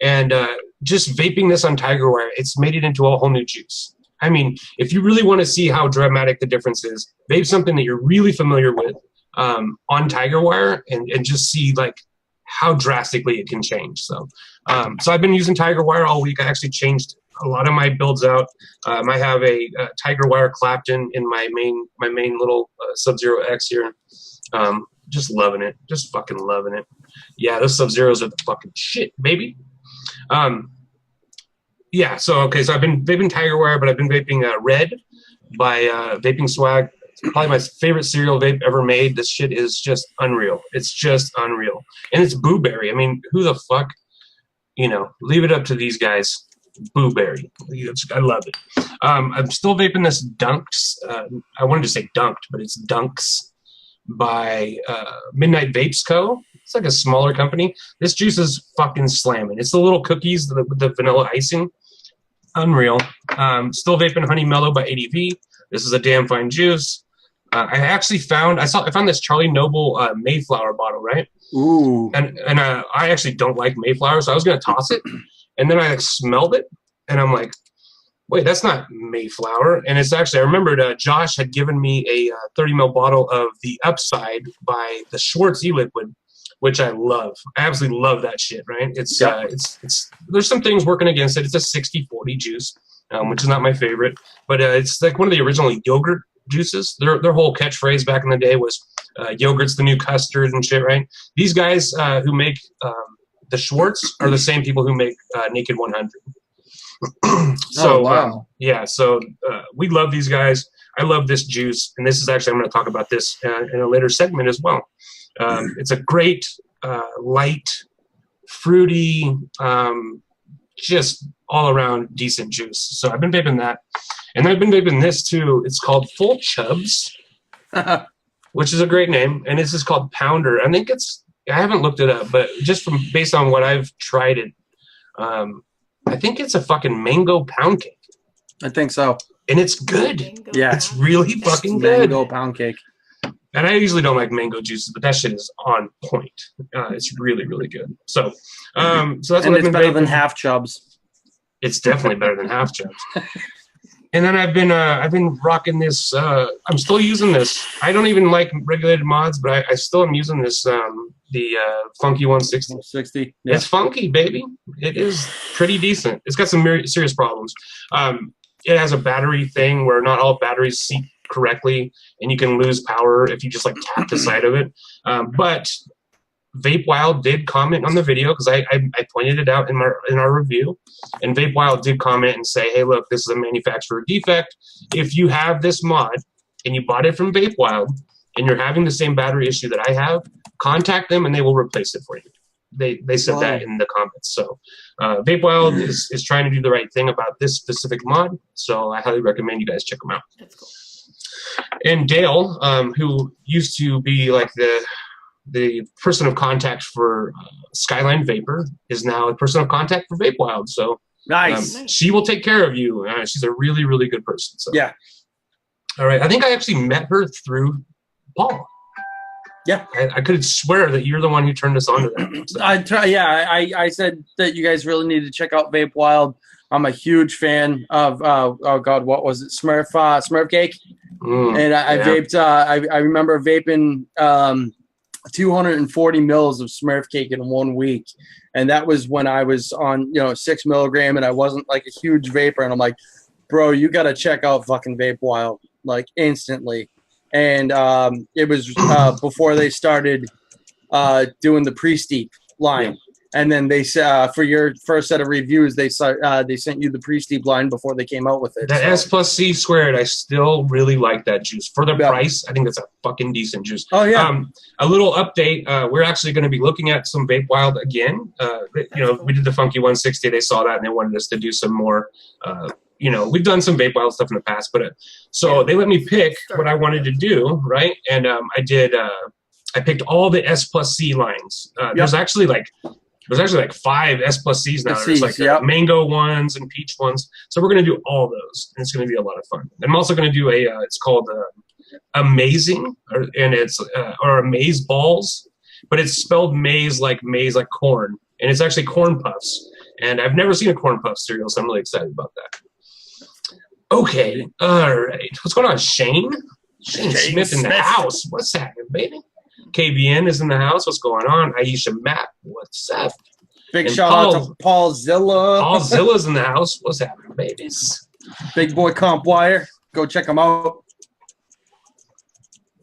and just vaping this on Tiger Wire, it's made it into a whole new juice. I mean, if you really want to see how dramatic the difference is, vape something that you're really familiar with on Tiger Wire, and just see like how drastically it can change. So, so I've been using Tiger Wire all week. I actually changed a lot of my builds out. I have a Tiger Wire Clapton in my main little Sub-Zero X here. Just loving it. Just fucking loving it. Yeah, those Sub-Zeros are the fucking shit, baby. Yeah, so I've been vaping Tiger Wire, but I've been vaping Red by Vaping Swag. It's probably my favorite cereal vape ever made. This shit is just unreal. It's just unreal. And it's blueberry. I mean, who the fuck, leave it up to these guys. Blueberry. I love it. I'm still vaping this Dunks. I wanted to say Dunked, but it's Dunks by Midnight Vapes Co. It's like a smaller company. This juice is fucking slamming. It's the little cookies with the vanilla icing. Unreal. Still vaping Honey Mellow by ADV. This is a damn fine juice. I actually found this Charlie Noble Mayflower bottle, right? Ooh. And I actually don't like Mayflower, so I was gonna toss it, and then I smelled it, and I'm like, wait, that's not Mayflower. And it's actually, I remembered Josh had given me a 30 ml bottle of the Upside by the Schwartz E-Liquid, which I love. I absolutely love that shit, right? It's there's some things working against it. It's a 60/40 juice, which is not my favorite, but it's like one of the original yogurt juices. Their whole catchphrase back in the day was yogurt's the new custard and shit, right? These guys who make the Schwartz are the same people who make Naked 100. So, oh, wow. So we love these guys. I love this juice, and this is actually, I'm going to talk about this in a later segment as well. It's a great, light, fruity, just all around decent juice. So I've been vaping that. And I've been vaping this too. It's called Full Chubs, which is a great name. And this is called Pounder. I haven't looked it up, but just based on what I've tried it, I think it's a fucking mango pound cake. I think so. And it's good. Mango. Yeah. It's really fucking good. Mango pound cake. And I usually don't like mango juices, but that shit is on point. It's really, really good. So, so that's what I've been better vaping. than Half Chubs. It's definitely better than Half Chubs. And then I've been rocking this. I'm still using this. I don't even like regulated mods, but I still am using this. The Funky 160. 160. Yeah. It's funky, baby. It is pretty decent. It's got some serious problems. It has a battery thing where not all batteries seat correctly, and you can lose power if you just like tap the side of it. But Vape Wild did comment on the video because I pointed it out in our review, and Vape Wild did comment and say, hey, look, this is a manufacturer defect. If you have this mod and you bought it from Vape Wild and you're having the same battery issue that I have, contact them and they will replace it for you. They said that in the comments. So Vape Wild is trying to do the right thing about this specific mod, so I highly recommend you guys check them out. That's cool. And Dale, who used to be like the person of contact for Skyline Vapor, is now a person of contact for Vape Wild. So nice. She will take care of you. She's a really, really good person. So yeah. All right. I think I actually met her through Paul. Yeah. I could swear that you're the one who turned us on to that. So. I said that you guys really need to check out Vape Wild. I'm a huge fan of oh god, what was it? Smurf cake. And I vaped. I remember vaping 240 mils of Smurf cake in 1 week, and that was when I was on 6 milligram, and I wasn't like a huge vapor. And I'm like, bro, you got to check out fucking Vape Wild like instantly. And it was before they started doing the pre-steep line. And then they for your first set of reviews, they sent you the pre-steep line before they came out with it. That S plus C squared, I still really like that juice. For the price, I think that's a fucking decent juice. Oh, yeah. A little update. We're actually going to be looking at some Vape Wild again. We did the Funky 160. They saw that, and they wanted us to do some more. We've done some Vape Wild stuff in the past. But so they let me pick what I wanted to do, right? And I picked all the S plus C lines. There's actually like 5 S plus Cs now. There's like mango ones and peach ones. So we're going to do all those. And it's going to be a lot of fun. And I'm also going to do it's called Amazing, or Amaze Balls. But it's spelled maize like corn. And it's actually corn puffs. And I've never seen a corn puff cereal, so I'm really excited about that. Okay. All right. What's going on, Shane? Shane Smith in the house. What's happening, baby? KBN is in the house. What's going on? Aisha Matt. What's up? Big shout out to Paul Zilla. Paul Zilla's in the house. What's happening, babies? Big boy Comp Wire. Go check them out.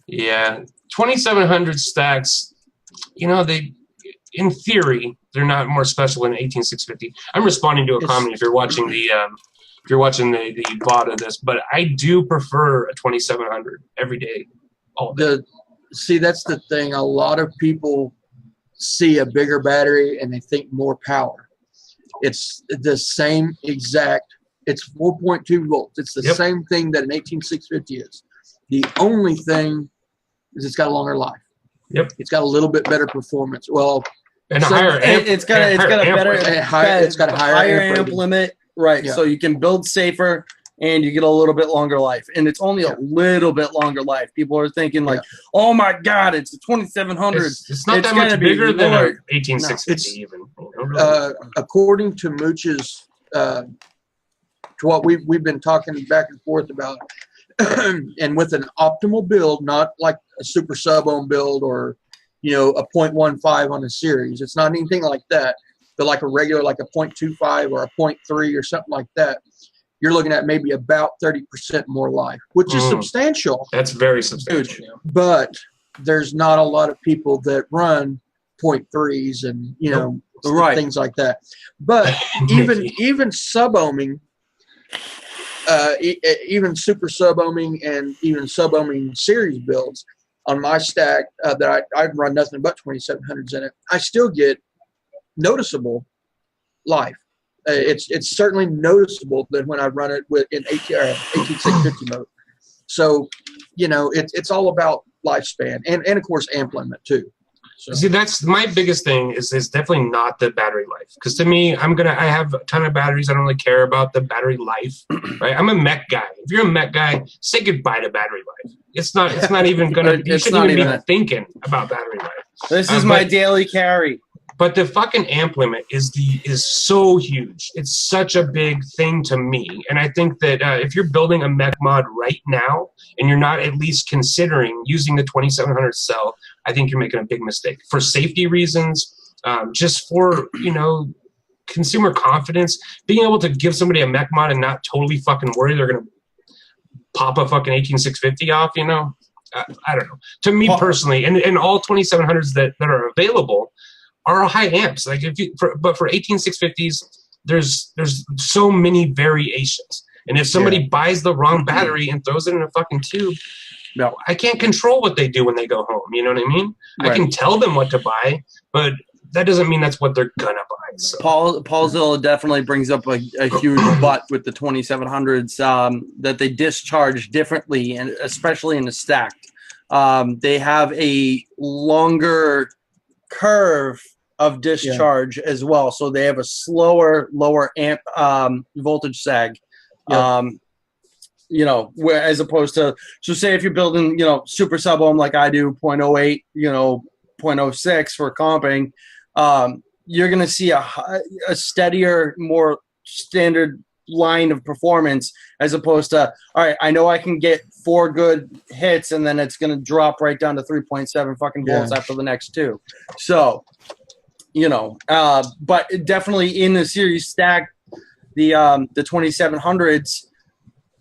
Yeah. 2,700 stacks. They, in theory, they're not more special than 18650. I'm responding to a comment if you're watching the VOD of this, but I do prefer a 2,700 every day. All day. See, that's the thing. A lot of people see a bigger battery and they think more power. It's the same exact. It's 4.2 volts. It's the same thing that an 18650 is. The only thing is it's got a longer life. Yep. It's got a little bit better performance. Well, and it's got a higher amp limit. Right. Yeah. So you can build safer. And you get a little bit longer life. And it's only a little bit longer life. People are thinking like, oh, my God, it's a 2,700. It's not that much bigger than an 18650 even. According to Mooch's, to what we've been talking back and forth about, and with an optimal build, not like a super sub-ohm build or, a 0.15 on a series. It's not anything like that. But like a regular, like a 0.25 or a 0.3 or something like that. You're looking at maybe about 30% more life, which is substantial. That's very substantial. But there's not a lot of people that run 0.3s and, things like that. But even sub-ohming, even super sub-ohming and even sub-ohming series builds on my stack that I've run nothing but 2700s in it, I still get noticeable life. It's certainly noticeable that when I run it in 18650 mode. So, it's all about lifespan and of course amp limit too. So. See, that's my biggest thing is definitely not the battery life. Because to me, I have a ton of batteries. I don't really care about the battery life, right? I'm a mech guy. If you're a mech guy, say goodbye to battery life. It's not even gonna. You shouldn't even be thinking about battery life. This is my daily carry. But the fucking amp limit is so huge. It's such a big thing to me. And I think that if you're building a mech mod right now and you're not at least considering using the 2700 cell, I think you're making a big mistake. For safety reasons, just for, consumer confidence, being able to give somebody a mech mod and not totally fucking worry they're going to pop a fucking 18650 off, I don't know. To me personally, and all 2700s that are available are high amps. Like but for 18650s, there's so many variations. And if somebody buys the wrong battery and throws it in a fucking tube, no, I can't control what they do when they go home. You know what I mean? Right. I can tell them what to buy, but that doesn't mean that's what they're gonna buy. So. Paul Zilla definitely brings up a huge butt with the 2700s that they discharge differently, and especially in the stacked. They have a longer curve of discharge as well, so they have a lower amp voltage sag. Where as opposed to, so say if you're building super sub-ohm like I do, 0.08, 0.06 for comping, you're gonna see a steadier, more standard line of performance, as opposed to, all right, I know I can get 4 good hits and then it's going to drop right down to 3.7 fucking volts after the next 2. So, but definitely in the series stack, the 2700s,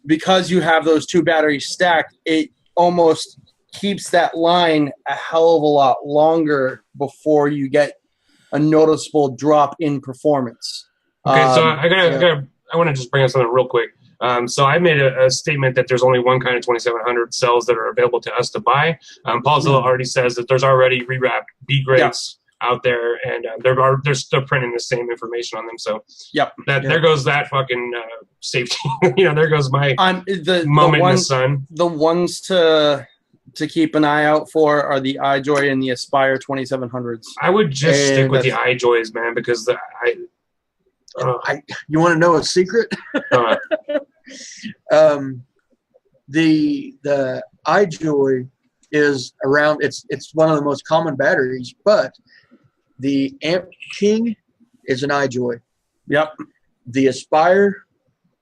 because you have those 2 batteries stacked, it almost keeps that line a hell of a lot longer before you get a noticeable drop in performance. Okay, so I want to just bring up something real quick. So I made a statement that there's only one kind of 2700 cells that are available to us to buy. Paul Zilla already says that there's already rewrapped B grades out there, and they're still printing the same information on them. So there goes that fucking safety. There goes my moment in the sun. The ones to keep an eye out for are the iJoy and the Aspire 2700s. I would just stick with the iJoys, man, because you want to know a secret? The iJoy is around. It's one of the most common batteries, but the Amp King is an iJoy. Yep. The Aspire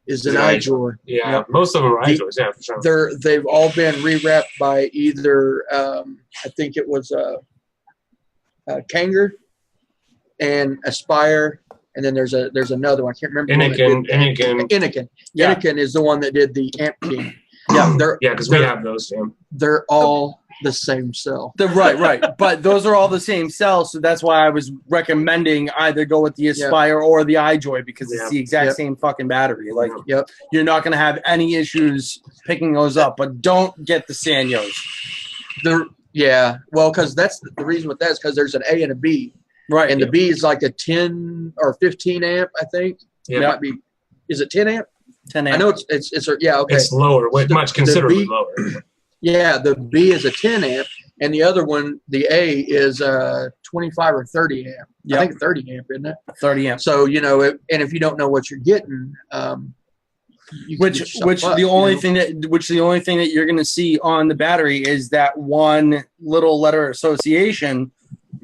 is an iJoy. Yeah, most of them are iJoys. Yeah, for sure. They've all been rewrapped by either I think it was Kanger and Aspire. And then there's another one. I can't remember. Inniken. Yeah. Inniken is the one that did the Amp King. Because we have those. Yeah. They're all the same cell. Right. But those are all the same cells, so that's why I was recommending either go with the Aspire or the iJoy, because it's the exact same fucking battery. Like, you're not going to have any issues picking those up. But don't get the Sanyos. Well, because that's the reason with that is because there's an A and a B. Right. And the B is like a 10 or 15 amp, I think. Yeah. It might be. Is it 10 amp? 10 amp. I know it's okay. It's lower, much considerably lower. Yeah, the B is a 10 amp, and the other one, the A, is 25 or 30 amp. I think 30 amp, isn't it? 30 amp. So, and if you don't know what you're getting, the only thing that you're going to see on the battery is that one little letter association.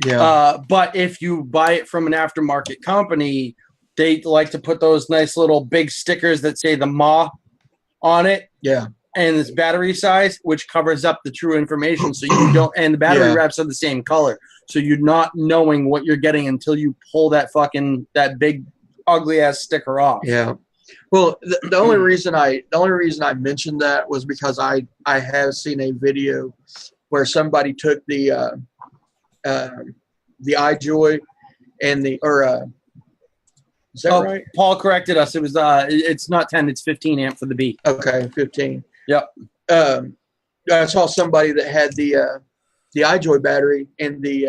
Yeah. But if you buy it from an aftermarket company, they like to put those nice little big stickers that say the MA on it. Yeah. And this battery size, which covers up the true information, so you don't. And the battery wraps are the same color, so you're not knowing what you're getting until you pull that big ugly ass sticker off. Yeah. Well, the only reason I mentioned that was because I have seen a video where somebody took the iJoy and is that right? Paul corrected us. It was it's not 10, it's 15 amp for the B. Okay, 15. Yep. I saw somebody that had the iJoy battery and the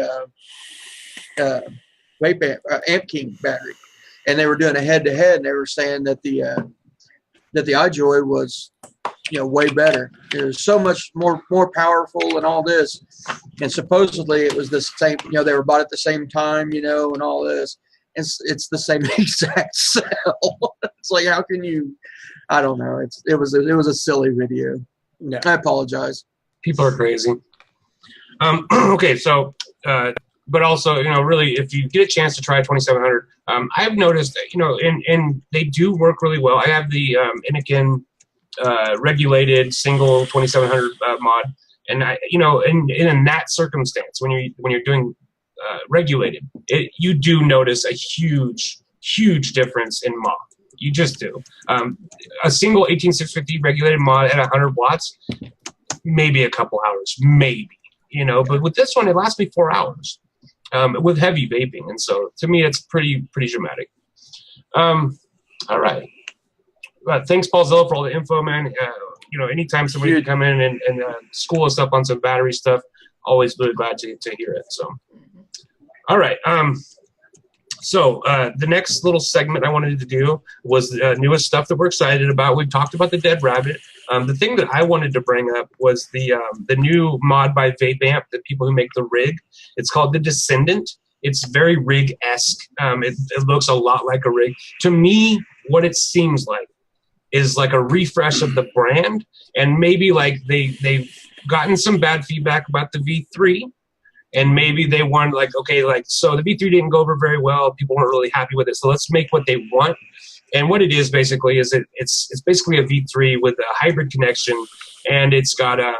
Amp King battery, and they were doing a head-to-head, and they were saying that the iJoy was way better. It was so much more powerful and all this, and supposedly it was the same. They were bought at the same time, and all this. It's the same exact cell. It's like, how can you? I don't know. It was a silly video. Yeah. I apologize. People are crazy. Okay, so but also, really, if you get a chance to try 2700, I've noticed that, and they do work really well. I have the Inniken regulated single 2700 mod, and in that circumstance, when you're doing regulated, you do notice a huge difference in mod. You just do. A single 18650 regulated mod at 100 watts, maybe a couple hours, maybe, but with this one, it lasts me 4 hours with heavy vaping. And so to me, it's pretty dramatic. All right. Thanks, Paul Zilla, for all the info, man. Anytime somebody can come in and school us up on some battery stuff, always really glad to hear it. So, all right. So the next little segment I wanted to do was the newest stuff that we're excited about. We've talked about the Dead Rabbit. The thing that I wanted to bring up was the new mod by Vapamp, the people who make the rig. It's called the Descendant. It's very rig-esque. It looks a lot like a rig. To me, what it seems like is like a refresh of the brand, and maybe like they've gotten some bad feedback about the V3. And maybe they want so the V3 didn't go over very well. People weren't really happy with it. So let's make what they want. And what it is basically is it's basically a V3 with a hybrid connection, and it's got it's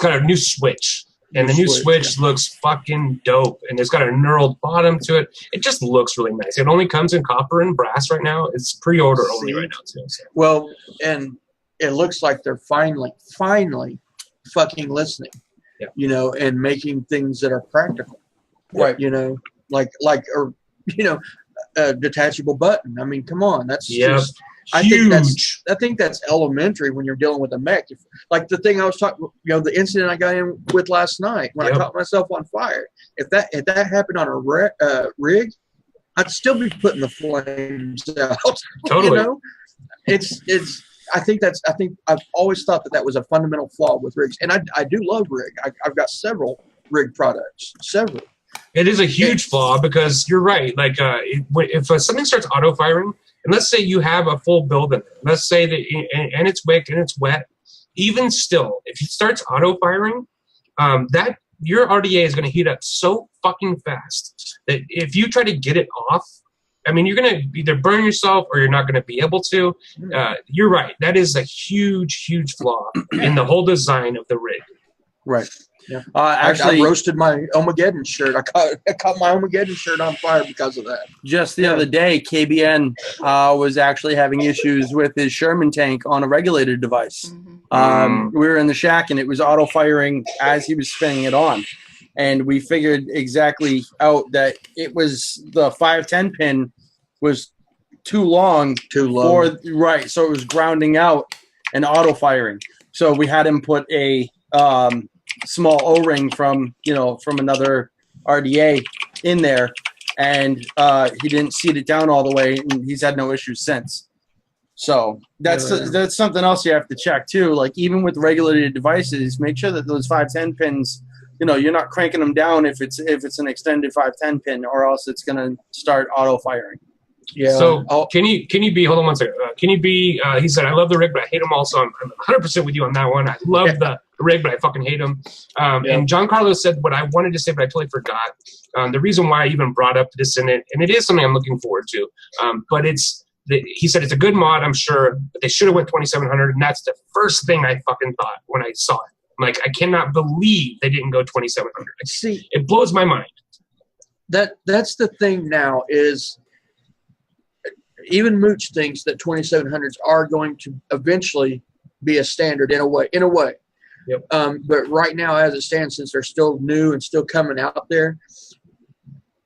got a new switch. And the new switch looks fucking dope. And it's got a knurled bottom to it. It just looks really nice. It only comes in copper and brass right now. It's pre-order only right now too. So. Well, and it looks like they're finally fucking listening. Yeah. And making things that are practical. Right. You know, or a detachable button. I mean, come on, that's just. I think that's elementary when you're dealing with a mech. Like the thing I was talking, the incident I got in with last night when I caught myself on fire. If that happened on a rig, I'd still be putting the flames out. Totally. I think I've always thought that was a fundamental flaw with rigs, and I do love rig. I've got several rig products, several. It is a huge flaw because you're right. Like if something starts auto firing, and let's say you have a full building, let's say that and it's wick and it's wet, even still, if it starts auto firing, that your RDA is going to heat up so fucking fast that if you try to get it off, I mean, you're going to either burn yourself or you're not going to be able to. You're right. That is a huge, huge flaw in the whole design of the rig. Right. Yeah. Actually, I roasted my Omegeddon shirt. I caught my Omegeddon shirt on fire because of that. Just the other day, KBN was actually having issues with his Sherman tank on a regulated device. We were in the shack, and it was auto-firing as he was spinning it on. And we figured exactly out that it was the 510 pin was too low. Right, so it was grounding out and auto-firing. So we had him put a small O-ring from another RDA in there, and he didn't seat it down all the way, and he's had no issues since. So that's something else you have to check too. Like even with regulated devices, make sure that those 510 pins, you're not cranking them down if it's an extended 510 pin, or else it's going to start auto firing. Yeah. So can you be? Hold on one second. Can you be? He said, "I love the rig, but I hate him." Also, I'm 100% with you on that one. I love the rig, but I fucking hate him. And John Carlos said what I wanted to say, but I totally forgot. The reason why I even brought up this in it, and it is something I'm looking forward to. But he said it's a good mod, I'm sure, but they should have went 2700, and that's the first thing I fucking thought when I saw it. I'm like, I cannot believe they didn't go 2700. See, it blows my mind. That's the thing now is. Even Mooch thinks that 2700s are going to eventually be a standard in a way. Yep. But right now, as it stands, since they're still new and still coming out there,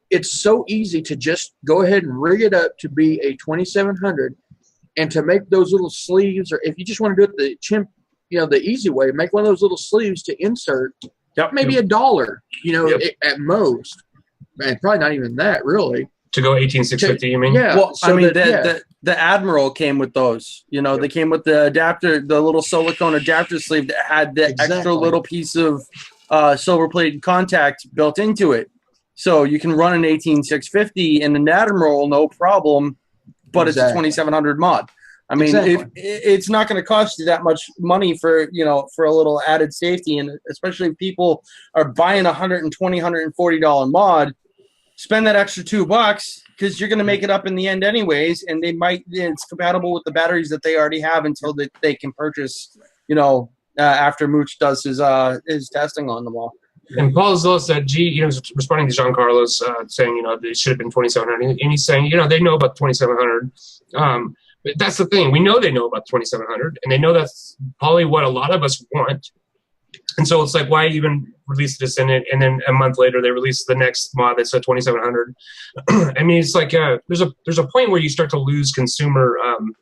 it's so easy to just go ahead and rig it up to be a 2700 and to make those little sleeves, or if you just want to do it the easy way, make one of those little sleeves to insert maybe $1, at most. And probably not even that, really. To go 18650, you mean? Yeah. Well, so the Admiral came with those. They came with the adapter, the little silicone adapter sleeve that had the extra little piece of silver-plated contact built into it. So you can run an 18650 in an Admiral, no problem, but it's a 2700 mod. I mean, it's not going to cost you that much money for a little added safety, and especially if people are buying a $120, $140 mod. Spend that extra $2 because you're going to make it up in the end anyways, and it's compatible with the batteries that they already have until they can purchase, after Mooch does his testing on them all. And Paul Zillow said, responding to John Carlos, saying, it should have been 2700, and he's saying, they know about 2700. But that's the thing. We know they know about 2700, and they know that's probably what a lot of us want. And so it's like, why even release this in it? And then a month later, they release the next mod that's at 2700. I mean, it's like there's a point where you start to lose consumer, I'm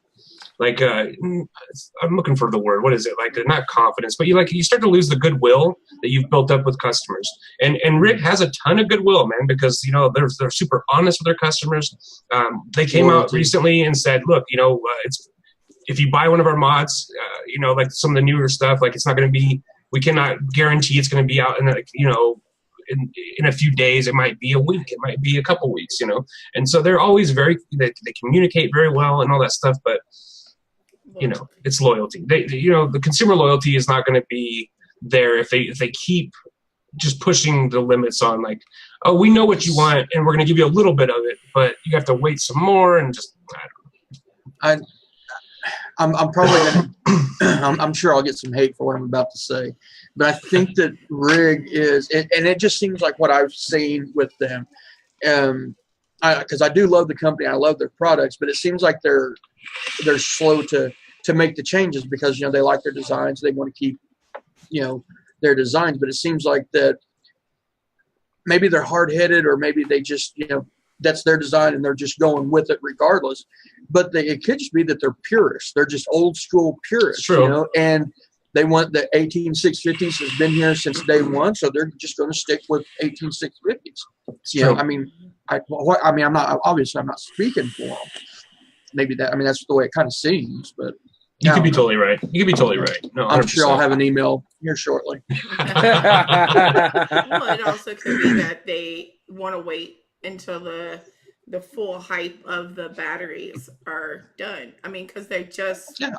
looking for the word. What is it? Like not confidence, but you start to lose the goodwill that you've built up with customers. And Rick has a ton of goodwill, man, because they're super honest with their customers. They came out recently and said, look, it's if you buy one of our mods, like some of the newer stuff, like it's not going to be. We cannot guarantee it's going to be out in in a few days. It might be a week. It might be a couple weeks. And so they're always they communicate very well and all that stuff. But it's loyalty. The consumer loyalty is not going to be there if they keep just pushing the limits on like, oh, we know what you want and we're going to give you a little bit of it, but you have to wait some more and just. I don't know. I'm probably gonna, I'm sure I'll get some hate for what I'm about to say, but I think that Rig is, and it just seems like what I've seen with them, because I do love the company, I love their products, but it seems like they're slow to make the changes because they like their designs, they want to keep their designs, but it seems like that maybe they're hard-headed, or maybe they just, that's their design and they're just going with it regardless. But it could just be that they're purists. They're just old school purists, True. And they want the 18650s has been here since day one, so they're just going to stick with 18650s. I mean, I'm not speaking for them. Maybe that's the way it kind of seems, but you could be totally right. You could be totally right. No, 100%. I'm sure I'll have an email here shortly. Well, it also could be that they want to wait until the full hype of the batteries are done. I mean, because they just, they're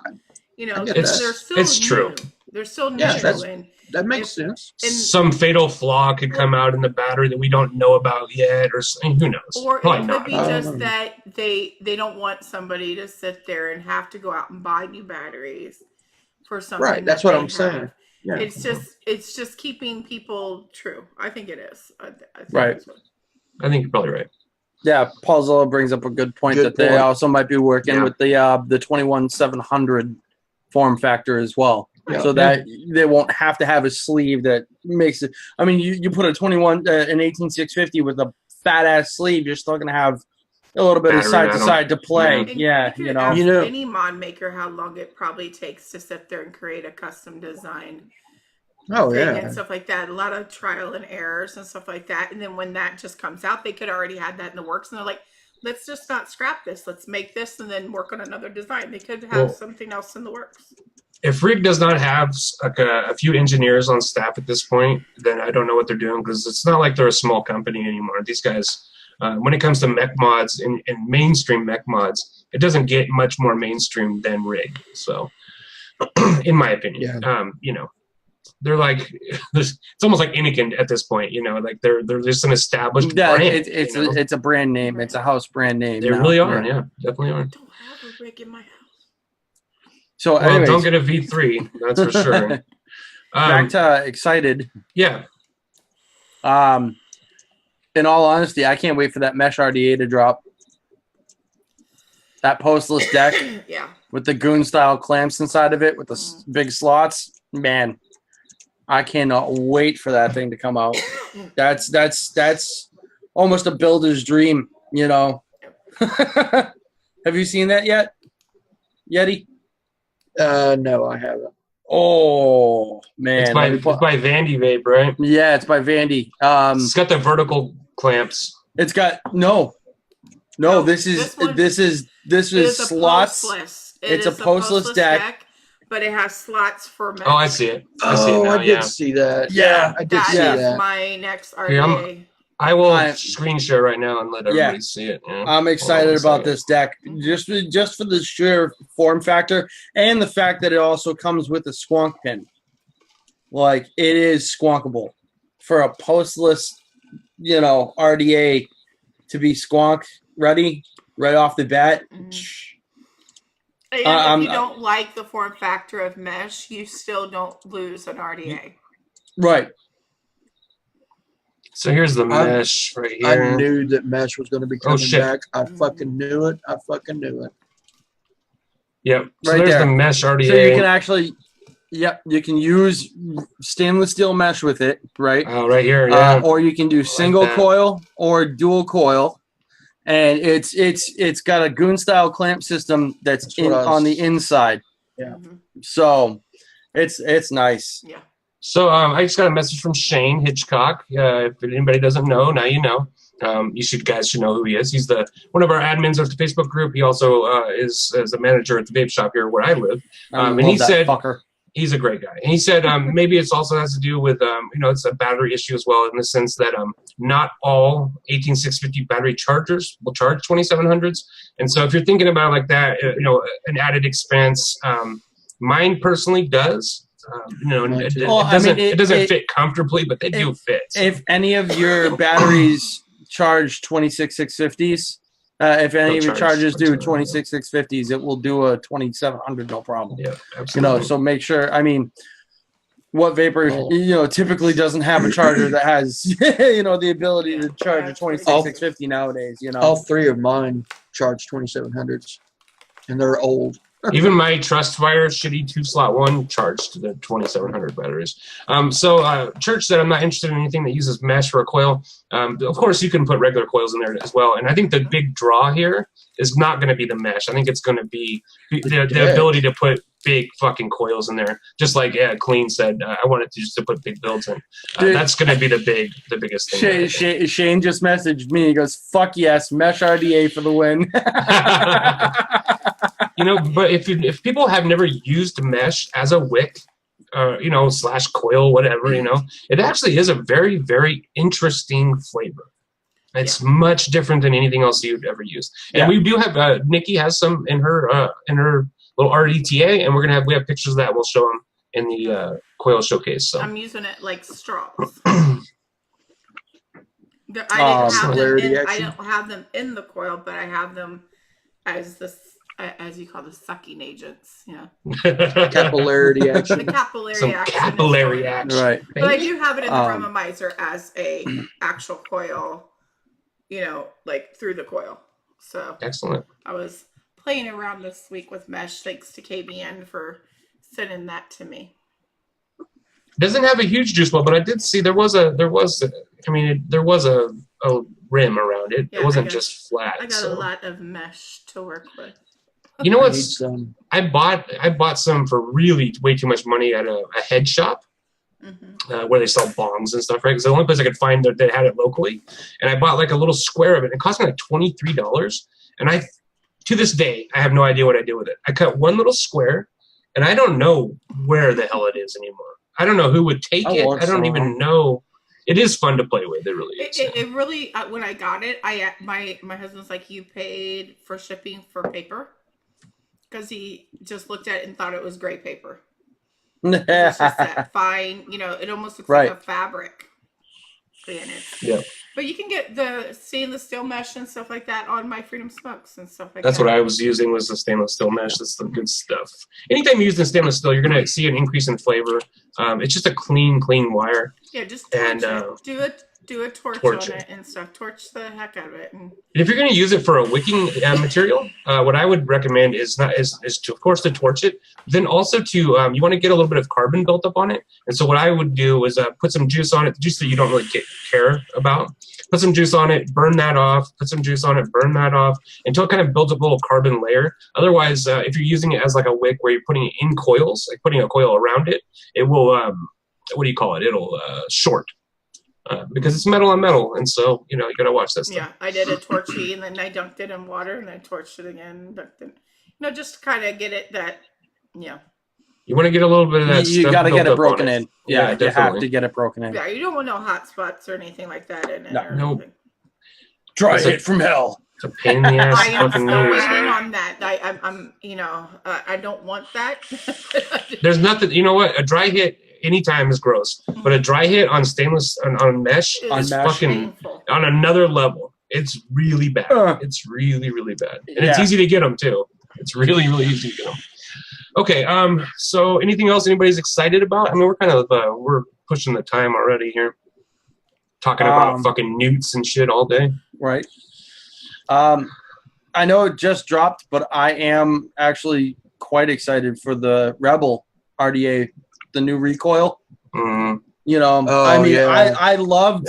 still it's new. true. They're still new. Yeah, that makes sense. Some fatal flaw could come out in the battery that we don't know about yet, or who knows? Or Probably it could not. be just that they don't want somebody to sit there and have to go out and buy new batteries for something. Right, that's what I'm saying. Yeah. It's just keeping people true. I think it is. I think Right. I think you're probably right. Yeah, Paul Zilla brings up a good point they also might be working with the 21700 form factor as well. Right. So that they won't have to have a sleeve that makes it. I mean, you put an 18650 with a fat ass sleeve, you're still gonna have a little bit of side to side to play. Yeah, you know. Any mod maker how long it probably takes to sit there and create a custom design. And stuff like that. A lot of trial and errors and stuff like that. And then when that just comes out, they could already have that in the works, and they're like, let's just not scrap this. Let's make this and then work on another design. They could have something else in the works. If Rig does not have like a few engineers on staff at this point, then I don't know what they're doing, because it's not like they're a small company anymore. These guys, when it comes to mech mods and mainstream mech mods, it doesn't get much more mainstream than Rig. So, in my opinion, they're like, it's almost like Anakin at this point. Like they're just an established brand. It's a brand name. It's a house brand name. They really are. Yeah, definitely are. I don't have a Rig in my house. So anyways, don't get a V3, that's for sure. Back to excited. Yeah. In all honesty, I can't wait for that mesh RDA to drop. That postless deck with the goon style clamps inside of it with the big slots. Man, I cannot wait for that thing to come out. That's almost a builder's dream, Have you seen that yet, Yeti? No, I haven't. Oh man, it's by Vandy Vape, right? Yeah, it's by Vandy. It's got the vertical clamps. It's got no. This is slots. It's a postless deck, but it has slots for mesh. Oh, I see it. I see it now. I did see that. Yeah, I did see that. That is my next RDA. I will screen share right now and let everybody see it. Yeah. I'm excited about this deck just for the sheer form factor and the fact that it also comes with a squonk pin. Like, it is squonkable for a postless, RDA to be squonk ready right off the bat. And if you don't like the form factor of mesh, you still don't lose an RDA. Right. So here's the mesh right here. I knew that mesh was going to be coming back. I fucking knew it. Yep. So right there's there. The mesh RDA. So you can actually, you can use stainless steel mesh with it, right? Oh, right here, yeah. Or you can do single coil or dual coil, and it's got a goon style clamp system that's on the inside. Yeah. So it's nice. Yeah. So I just got a message from Shane Hitchcock. If anybody doesn't know, now you know. Guys should know who he is. He's one of our admins of the Facebook group. He also is a manager at the vape shop here where I live. And he said he's a great guy. And he said maybe it also has to do with it's a battery issue as well, in the sense that not all 18650 battery chargers will charge 2700s. And so if you're thinking about it like that, an added expense. Mine personally does. It doesn't fit comfortably, but they do fit. So. If any of your batteries charge 26650s, if any of your chargers do 26650s, it will do a 2700 no problem. Yeah, absolutely. So make sure. I mean, what vapor typically doesn't have a charger that has the ability to charge a 26650 nowadays. All three of mine charge 2700s, and they're old. Even my Trustfire shitty 2-slot one charged the 2700 batteries. Church said I'm not interested in anything that uses mesh for a coil. Of course, you can put regular coils in there as well. And I think the big draw here is not going to be the mesh. I think it's going to be the ability to put big fucking coils in there. Just like Clean said, I wanted to just to put big builds in. That's going to be the biggest thing. Shane just messaged me. He goes, "Fuck yes, mesh RDA for the win." But if people have never used mesh as a wick, / coil, whatever, it actually is a very, very interesting flavor. It's much different than anything else you'd ever use. And we do have Nikki has some in her little RDTA, and we have pictures of that. We'll show them in the coil showcase. So I'm using it like straws. I don't have them in the coil, but I have them as you call the sucking agents. Yeah. Capillarity action. The capillary Some action. capillary action. Right. But I do have it in the Rumomizer as a actual coil, like through the coil. So excellent. I was playing around this week with mesh. Thanks to KBN for sending that to me. Doesn't have a huge juice well, but I did see there was a rim around it. Yeah, it wasn't just flat. I got a lot of mesh to work with. You know what's? I bought some for really way too much money at a head shop where they sell bongs and stuff, right? Because the only place I could find that had it locally, and I bought like a little square of it. It cost me like $23, and to this day I have no idea what I did with it. I cut one little square, and I don't know where the hell it is anymore. I don't know who would take it. I don't even know. It is fun to play with. It really is. It really, when I got it, my husband's like, "You paid for shipping for paper," because he just looked at it and thought it was gray paper. It's just that fine, it almost looks like a fabric. Yeah. But you can get the stainless steel mesh and stuff like that on My Freedom Smokes and stuff like That's that. what I was using was the stainless steel mesh. That's the good stuff. Anytime you use the stainless steel, you're going to see an increase in flavor. It's just a clean wire. Yeah, just torch it. Do a torch on it and stuff. Torch the heck out of it. And if you're going to use it for a wicking material, what I would recommend is to, of course, to torch it. Then also to you want to get a little bit of carbon built up on it. And so what I would do is put some juice on it, the juice that you don't really care about. Put some juice on it, burn that off. Put some juice on it, burn that off until it kind of builds up a little carbon layer. Otherwise, if you're using it as like a wick where you're putting it in coils, like putting a coil around it, it will It'll short. Because it's metal on metal, and so you gotta watch that stuff. Yeah, I did a torchy, and then I dunked it in water, and I torched it again. Dunked it, just kind of get it that, You want to get a little bit of that. You got to get it broken in. Yeah, you have to get it broken in. Yeah, you don't want no hot spots or anything like that in it. No. Dry hit from hell. It's a pain in the ass. I am fucking still news. waiting on that. I'm I don't want that. There's nothing. You know what? A dry hit anytime is gross, but a dry hit on stainless on mesh is fucking painful. On another level. It's really bad. It's really, really bad, and it's easy to get them too. It's really, really easy to get them. Okay. So anything else anybody's excited about? I mean, we're kind of we're pushing the time already here, talking about fucking newts and shit all day. Right. I know it just dropped, but I am actually quite excited for the Rebel RDA, the new recoil. I loved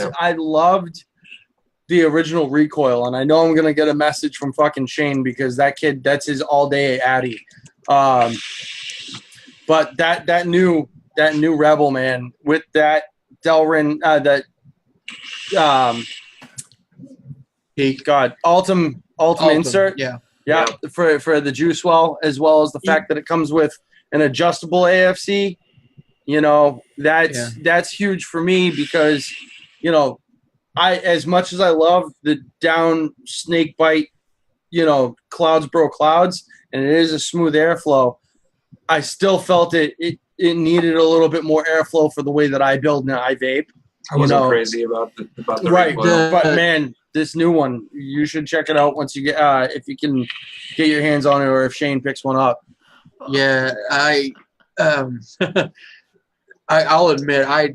the original recoil, and I know I'm gonna get a message from fucking Shane because that kid, that's his all day Addy. But that new Rebel, man, with that Delrin, Ultim insert, yeah, for the juice well, as well as the fact that it comes with an adjustable AFC. That's huge for me because, I, as much as I love the down snake bite, clouds bro clouds, and it is a smooth airflow, I still felt it needed a little bit more airflow for the way that I build and I vape. I wasn't crazy about the right, but man, this new one, you should check it out once you get if you can get your hands on it, or if Shane picks one up. Yeah, I'll admit I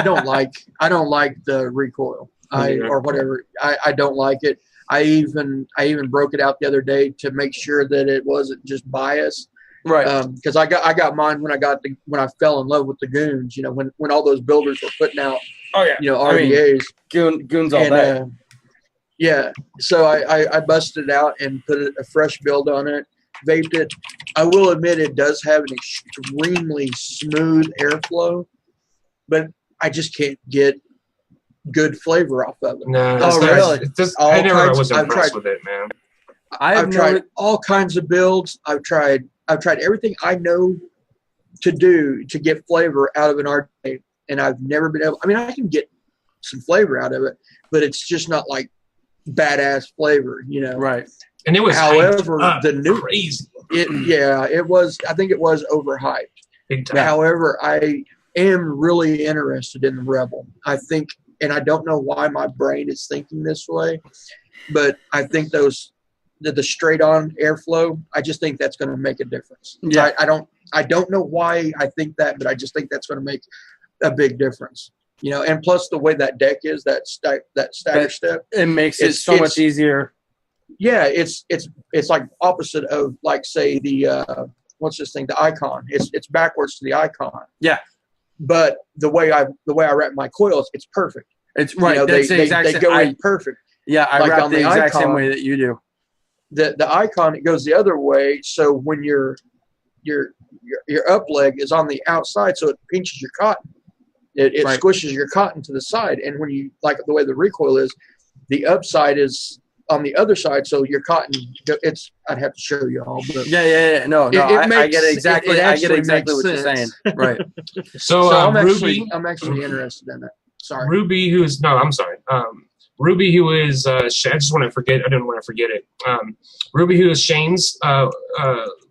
don't like the recoil or whatever. I don't like it. I even broke it out the other day to make sure that it wasn't just bias. Right. Because I got mine when I fell in love with the goons. You know, when all those builders were putting out. Oh yeah. You know, RDAs. Goons all day. Yeah. So I busted it out and put a fresh build on it. Vaped it. I will admit it does have an extremely smooth airflow, but I just can't get good flavor off of it. No, really? I was impressed with it, man. I've tried all kinds of builds. I've tried everything I know to do to get flavor out of an RDA, and I've never been able. I mean, I can get some flavor out of it, but it's just not like badass flavor, you know. Right. And it was, however, the new crazy. It was. I think it was overhyped. Big time. However, I am really interested in the Rebel. I think, and I don't know why my brain is thinking this way, but I think the straight on airflow, I just think that's going to make a difference. Yeah. I don't know why I think that, but I just think that's going to make a big difference. You know, and plus the way that deck is, that stagger step, it makes it so much easier. Yeah, it's like opposite of, like, say, the what's this thing, the Icon. It's backwards to the Icon. Yeah. But the way I wrap my coils, it's perfect. It's right. You know, they go in perfect. Yeah, I like wrap the exact Icon, same way that you do. The Icon, it goes the other way. So when your up leg is on the outside, so it pinches your cotton. It right. squishes your cotton to the side. And when you, like the way the recoil is, the upside is on the other side, so your cotton, I'd have to show you all. But yeah. No, I get exactly. I get exactly what you're saying. Right. So I'm Ruby, actually interested in it. Sorry. Ruby, Ruby, who is I just want to forget. I didn't want to forget it. Ruby, who is Shane's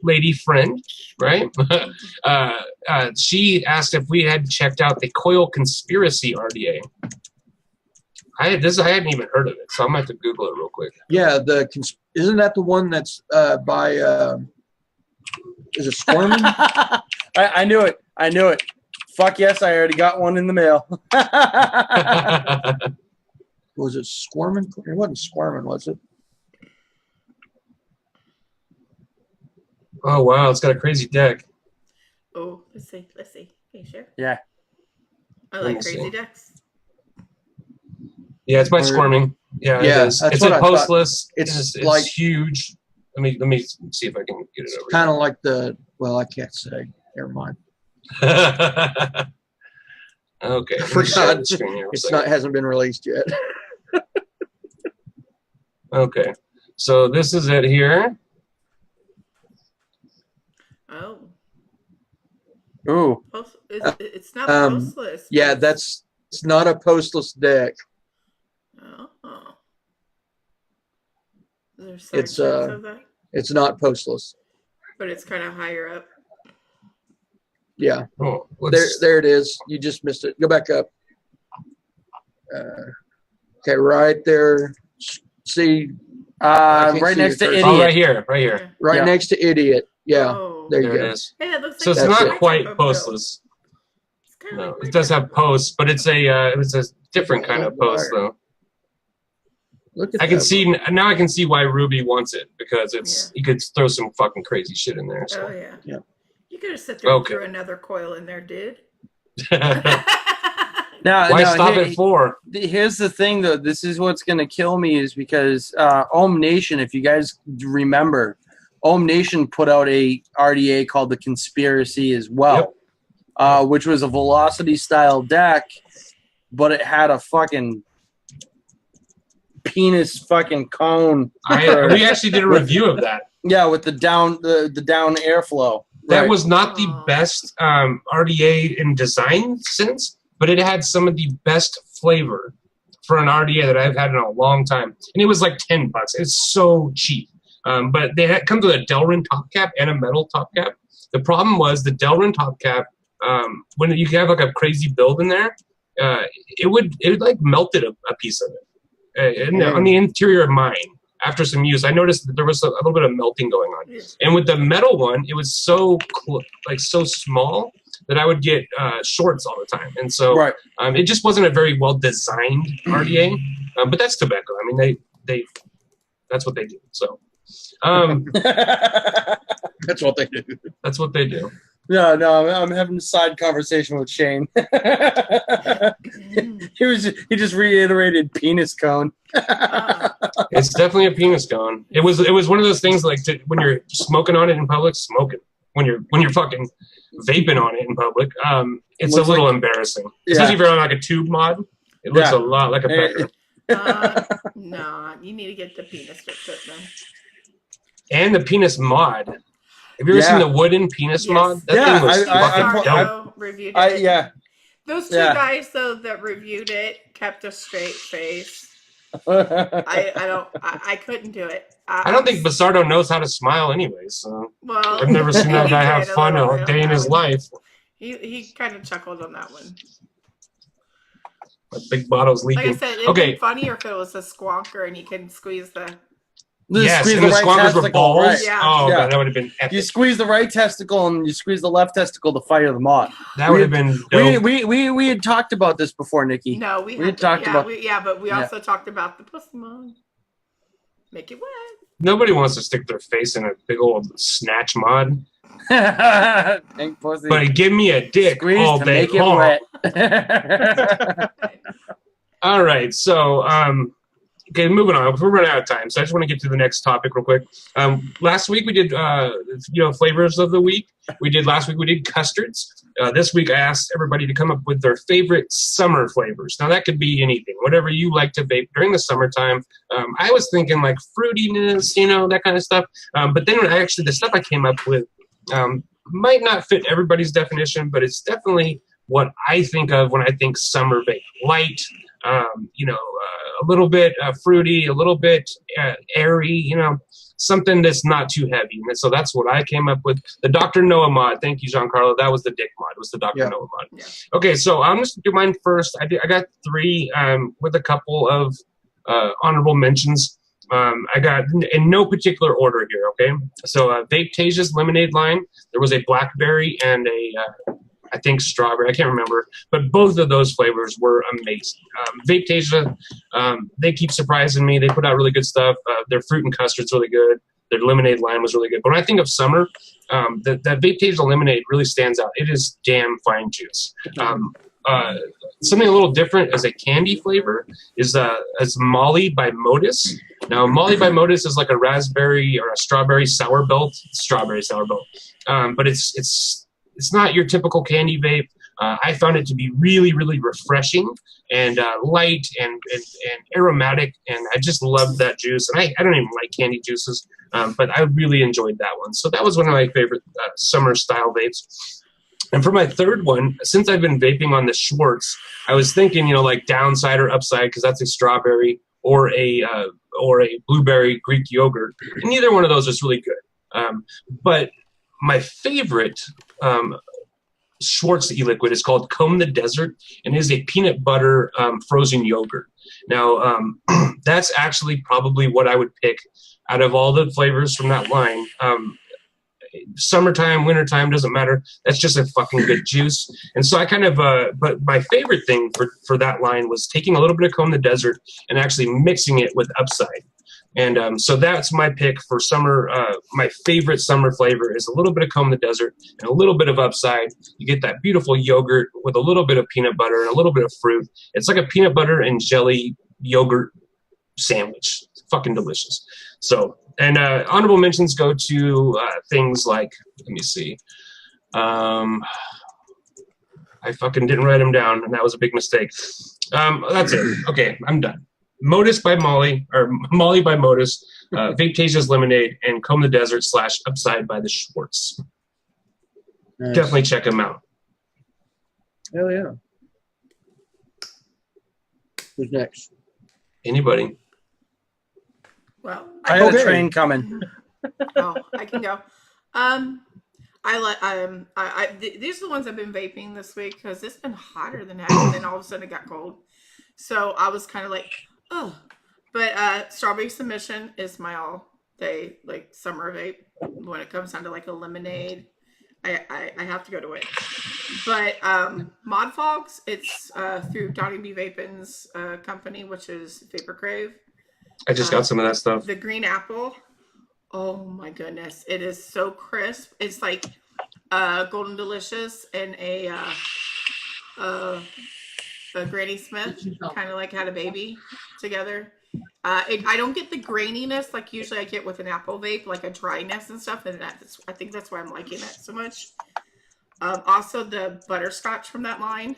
lady friend, right? She asked if we had checked out the Coil Conspiracy RDA. I hadn't even heard of it, so I'm gonna have to Google it real quick. Yeah, isn't that the one that's by is it Squirmin? I knew it. Fuck yes, I already got one in the mail. Was it Squirmin? It wasn't Squirmin, was it? Oh wow, it's got a crazy deck. Oh, let's see. Can you share? Yeah. I like crazy decks. Yeah, it's by Squirming. Yeah, yeah, it is. It's a postless. It's like huge. Let me see if I can get it over. Kind of like I can't say. Never mind. Okay. Hasn't been released yet. Okay. So this is it here. Oh. Ooh. It's not postless. Yeah, it's not a postless deck. Oh. It's not postless. But it's kind of higher up. Yeah. Oh, there it is. You just missed it. Go back up. Okay, right there. See, right next to Idiot. Oh, right here. Right next to Idiot. Yeah. Oh. There you go. It is. Hey, that looks so like it's not it. quite postless. No, it does have posts, but it's a different kind of post though. Look at I can see why Ruby wants it, because you could throw some fucking crazy shit in there. So. Oh yeah. Yeah. You could have sit there and threw another coil in there, dude. Why stop at 4? Here's the thing, though. This is what's going to kill me, is because Ohm Nation, if you guys remember, Ohm Nation put out a RDA called the Conspiracy as well, which was a velocity-style deck, but it had a fucking penis fucking cone. We actually did a review of that. Yeah, with the down airflow. That was not the best RDA in design sense, but it had some of the best flavor for an RDA that I've had in a long time. And it was like $10. It's so cheap. But they come with a Delrin top cap and a metal top cap. The problem was the Delrin top cap, when you have like a crazy build in there, it would like melted a piece of it. On the interior of mine. After some use, I noticed that there was a little bit of melting going on. And with the metal one, it was so small that I would get shorts all the time. And so it just wasn't a very well designed RDA. But that's tobacco. I mean, That's what they do. So, That's what they do. That's what they do. No, I'm having a side conversation with Shane. He just reiterated penis cone. It's definitely a penis cone. It was one of those things like when you're smoking on it in public, smoking. When you're fucking vaping on it in public, it's a little embarrassing. Especially if you're on like a tube mod. It looks a lot like a pecker. No, you need to get the penis strip then. And the penis mod. Have you ever seen the wooden penis mod? That thing was fucking dope. Reviewed it. Those two guys though that reviewed it kept a straight face. I couldn't do it. I don't think Basardo knows how to smile anyway, so I've never seen that guy have fun a day in his life. He kind of chuckled on that one. My big bottle's leaking. Like I said, it'd be funnier if it was a squonker and you can squeeze the... Yes, and the squonkers were balls. Right. Yeah. Oh, yeah. That would have been epic. You squeeze the right testicle and you squeeze the left testicle to fire the mod. That would have been dope. We had talked about this before, Nikki. No, we had talked about... but we also talked about the pussy mod. Make it wet. Nobody wants to stick their face in a big old snatch mod. But give me a dick squeeze all day long. All right, so... Okay, moving on. We're running out of time, so I just want to get to the next topic real quick. Last week we did, flavors of the week. Last week we did custards. This week I asked everybody to come up with their favorite summer flavors. Now that could be anything, whatever you like to vape during the summertime. I was thinking like fruitiness, that kind of stuff. But then the stuff I came up with might not fit everybody's definition, but it's definitely what I think of when I think summer vape. Light. A little bit fruity, a little bit airy, something that's not too heavy. And so that's what I came up with. The Dr. Noah mod. Thank you, Giancarlo. That was the dick mod. It was the Dr. Noah mod. Yeah. Okay, so I'm just do mine first. I got 3 with a couple of honorable mentions. I got in no particular order here, okay? So Vapetasia's lemonade line. There was a blackberry and a... I think strawberry. I can't remember, but both of those flavors were amazing. Vapetasia, they keep surprising me. They put out really good stuff. Their fruit and custard's really good. Their lemonade line was really good. But when I think of summer, that Vapetasia lemonade really stands out. It is damn fine juice. Something a little different as a candy flavor is Molly by Modus. Now, Molly by Modus is like a raspberry or a strawberry sour belt. But it's not your typical candy vape. I found it to be really, really refreshing and light and aromatic, and I just loved that juice. And I don't even like candy juices, but I really enjoyed that one. So that was one of my favorite summer-style vapes. And for my third one, since I've been vaping on the Schwartz, I was thinking, like downside or upside, because that's a strawberry or a blueberry Greek yogurt. And neither one of those is really good. But my favorite Schwartz e-liquid is called Comb the Desert, and is a peanut butter frozen yogurt. Now, that's actually probably what I would pick out of all the flavors from that line. Summertime, wintertime, doesn't matter. That's just a fucking good juice. And so I kind of, but my favorite thing for that line was taking a little bit of Comb the Desert and actually mixing it with Upside. And so that's my pick for summer. My favorite summer flavor is a little bit of Comb the Desert and a little bit of Upside. You get that beautiful yogurt with a little bit of peanut butter and a little bit of fruit. It's like a peanut butter and jelly yogurt sandwich. It's fucking delicious. So, and honorable mentions go to things like, let me see. I fucking didn't write them down, and that was a big mistake. That's it. Okay, I'm done. Modus by Molly, or Molly by Modus, Vapetasia's Lemonade, and Comb the Desert / Upside by the Schwartz. Nice. Definitely check them out. Hell yeah. Who's next? Anybody. Well, I had a train coming. I can go. These are the ones I've been vaping this week because it's been hotter than heck, and then all of a sudden it got cold. So I was kind of like, oh. But Strawberry Submission is my all-day like summer vape. When it comes down to like a lemonade, I have to go to it. But Mod Fogs, it's through Donnie B. Vapin's company, which is Vapor Crave. I just got some of that stuff. The green apple. Oh my goodness. It is so crisp. It's like Golden Delicious and a Granny Smith, kind of like had a baby together. I don't get the graininess like usually I get with an apple vape, like a dryness and stuff. And I think that's why I'm liking it so much. Also, the butterscotch from that line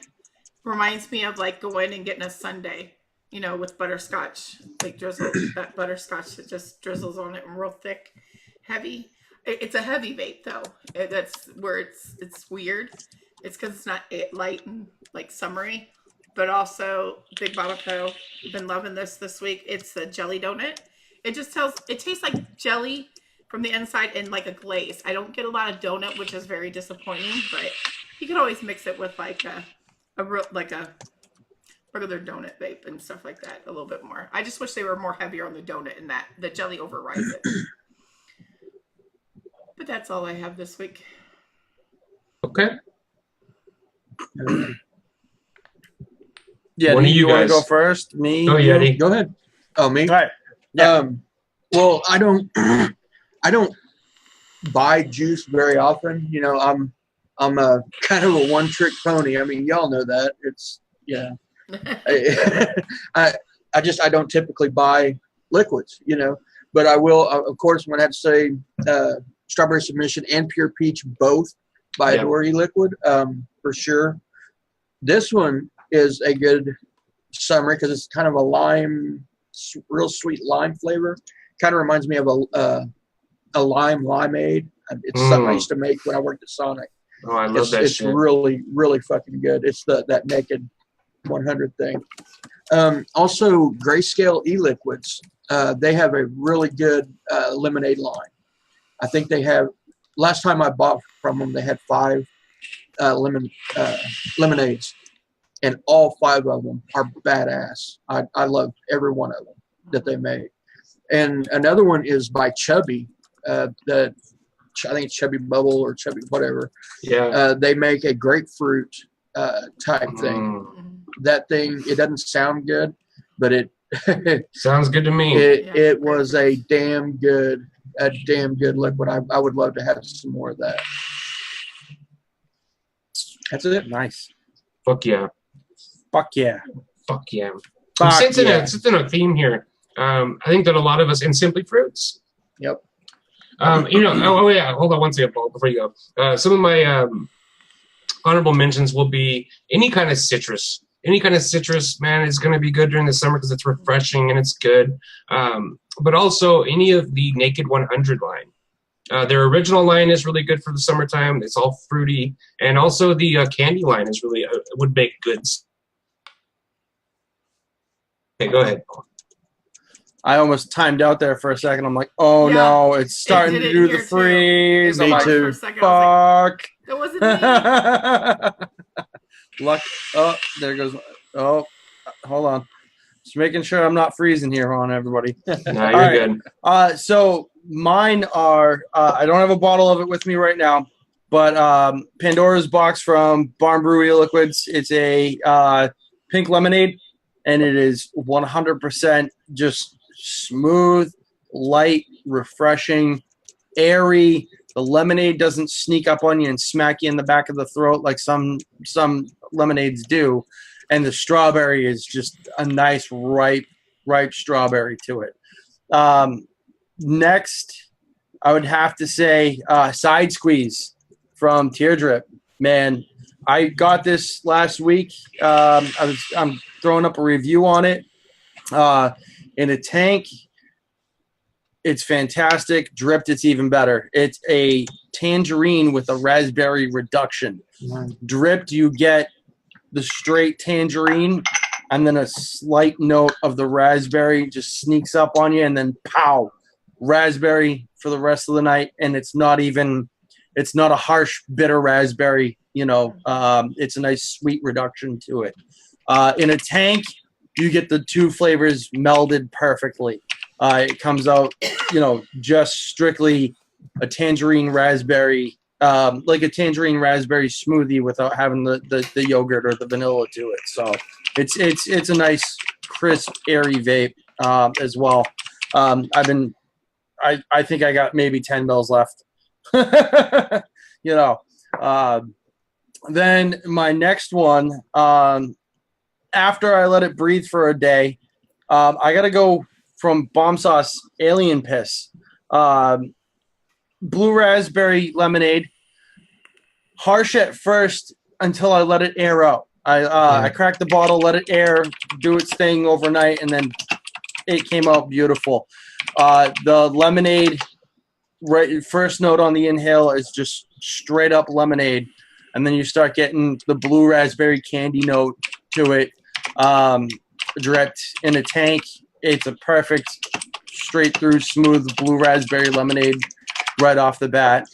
reminds me of like going and getting a sundae, you know, with butterscotch, like drizzle that butterscotch that just drizzles on it and real thick, heavy. It's a heavy vape though. That's where it's weird. It's because it's not light and like summery, but also Big Bottle Co. Been loving this week. It's the jelly donut. It tastes like jelly from the inside and like a glaze. I don't get a lot of donut, which is very disappointing, but you can always mix it with like a regular donut vape and stuff like that a little bit more. I just wish they were more heavier on the donut and that the jelly overrides it. But that's all I have this week. Okay. Yeah, One of you want to guys go first? Me? Go, Yeti. Go ahead. Oh, me? All right. Yeah. Well, I don't buy juice very often. You know, I'm a kind of a one-trick pony. I mean, y'all know that. It's I don't typically buy liquids, you know, but I will, of course, I'm going to have to say Strawberry Submission and Pure Peach both by Dory liquid for sure. This one is a good summary because it's kind of a lime, real sweet lime flavor. Kind of reminds me of a lime limeade. It's something I used to make when I worked at Sonic. Oh, I love that shit. It's really, really fucking good. It's that Naked 100 thing. Also, Grayscale e-liquids. They have a really good lemonade line. I think they have, last time I bought from them, they had 5 lemonades. And all 5 of them are badass. I love every one of them that they make. And another one is by Chubby. I think it's Chubby Bubble or Chubby whatever. Yeah. They make a grapefruit type thing. That thing, it doesn't sound good, but it sounds good to me. It was a damn good liquid. I would love to have some more of that. That's it. Nice. Fuck yeah. Fuck yeah. Fuck yeah. Fuck Since yeah. it's in a theme here, I think that a lot of us, and Simply Fruits. Yep. You know, hold on one second, Paul, before you go. Some of my honorable mentions will be any kind of citrus. Any kind of citrus, man, is going to be good during the summer because it's refreshing and it's good. But also any of the Naked 100 line. Their original line is really good for the summertime. It's all fruity. And also the candy line is really would make good. Okay, go ahead, Paul. I almost timed out there for a second. I'm like, oh no, it's starting to do the freeze. Me I'm like, too. fuck. That wasn't me. Luck. Oh, there goes. Oh, hold on. Just making sure I'm not freezing here on everybody. No, you're good. So mine are, I don't have a bottle of it with me right now, but Pandora's Box from Barn Brew E-Liquids. It's a pink lemonade, and it is 100% just smooth, light, refreshing, airy. The lemonade doesn't sneak up on you and smack you in the back of the throat like some lemonades do. And the strawberry is just a nice ripe strawberry to it. Next, I would have to say Side Squeeze from Teardrip. Man, I got this last week. I'm throwing up a review on it in a tank. It's fantastic. Dripped, it's even better. It's a tangerine with a raspberry reduction. Dripped, you get the straight tangerine, and then a slight note of the raspberry just sneaks up on you, and then pow, raspberry for the rest of the night. And it's not a harsh, bitter raspberry. You know, it's a nice sweet reduction to it. In a tank, you get the 2 flavors melded perfectly. It comes out, you know, just strictly a tangerine raspberry, like a tangerine raspberry smoothie without having the yogurt or the vanilla to it. So it's a nice, crisp, airy vape. as well. I think I got maybe 10 mils left. You know, then my next one, after I let it breathe for a day, I got to go from Bomb Sauce Alien Piss. Blue raspberry lemonade. Harsh at first until I let it air out. I cracked the bottle, let it air, do its thing overnight, and then it came out beautiful. The lemonade, first note on the inhale is just straight up lemonade, and then you start getting the blue raspberry candy note to it, dripped in a tank. It's a perfect straight through smooth blue raspberry lemonade right off the bat.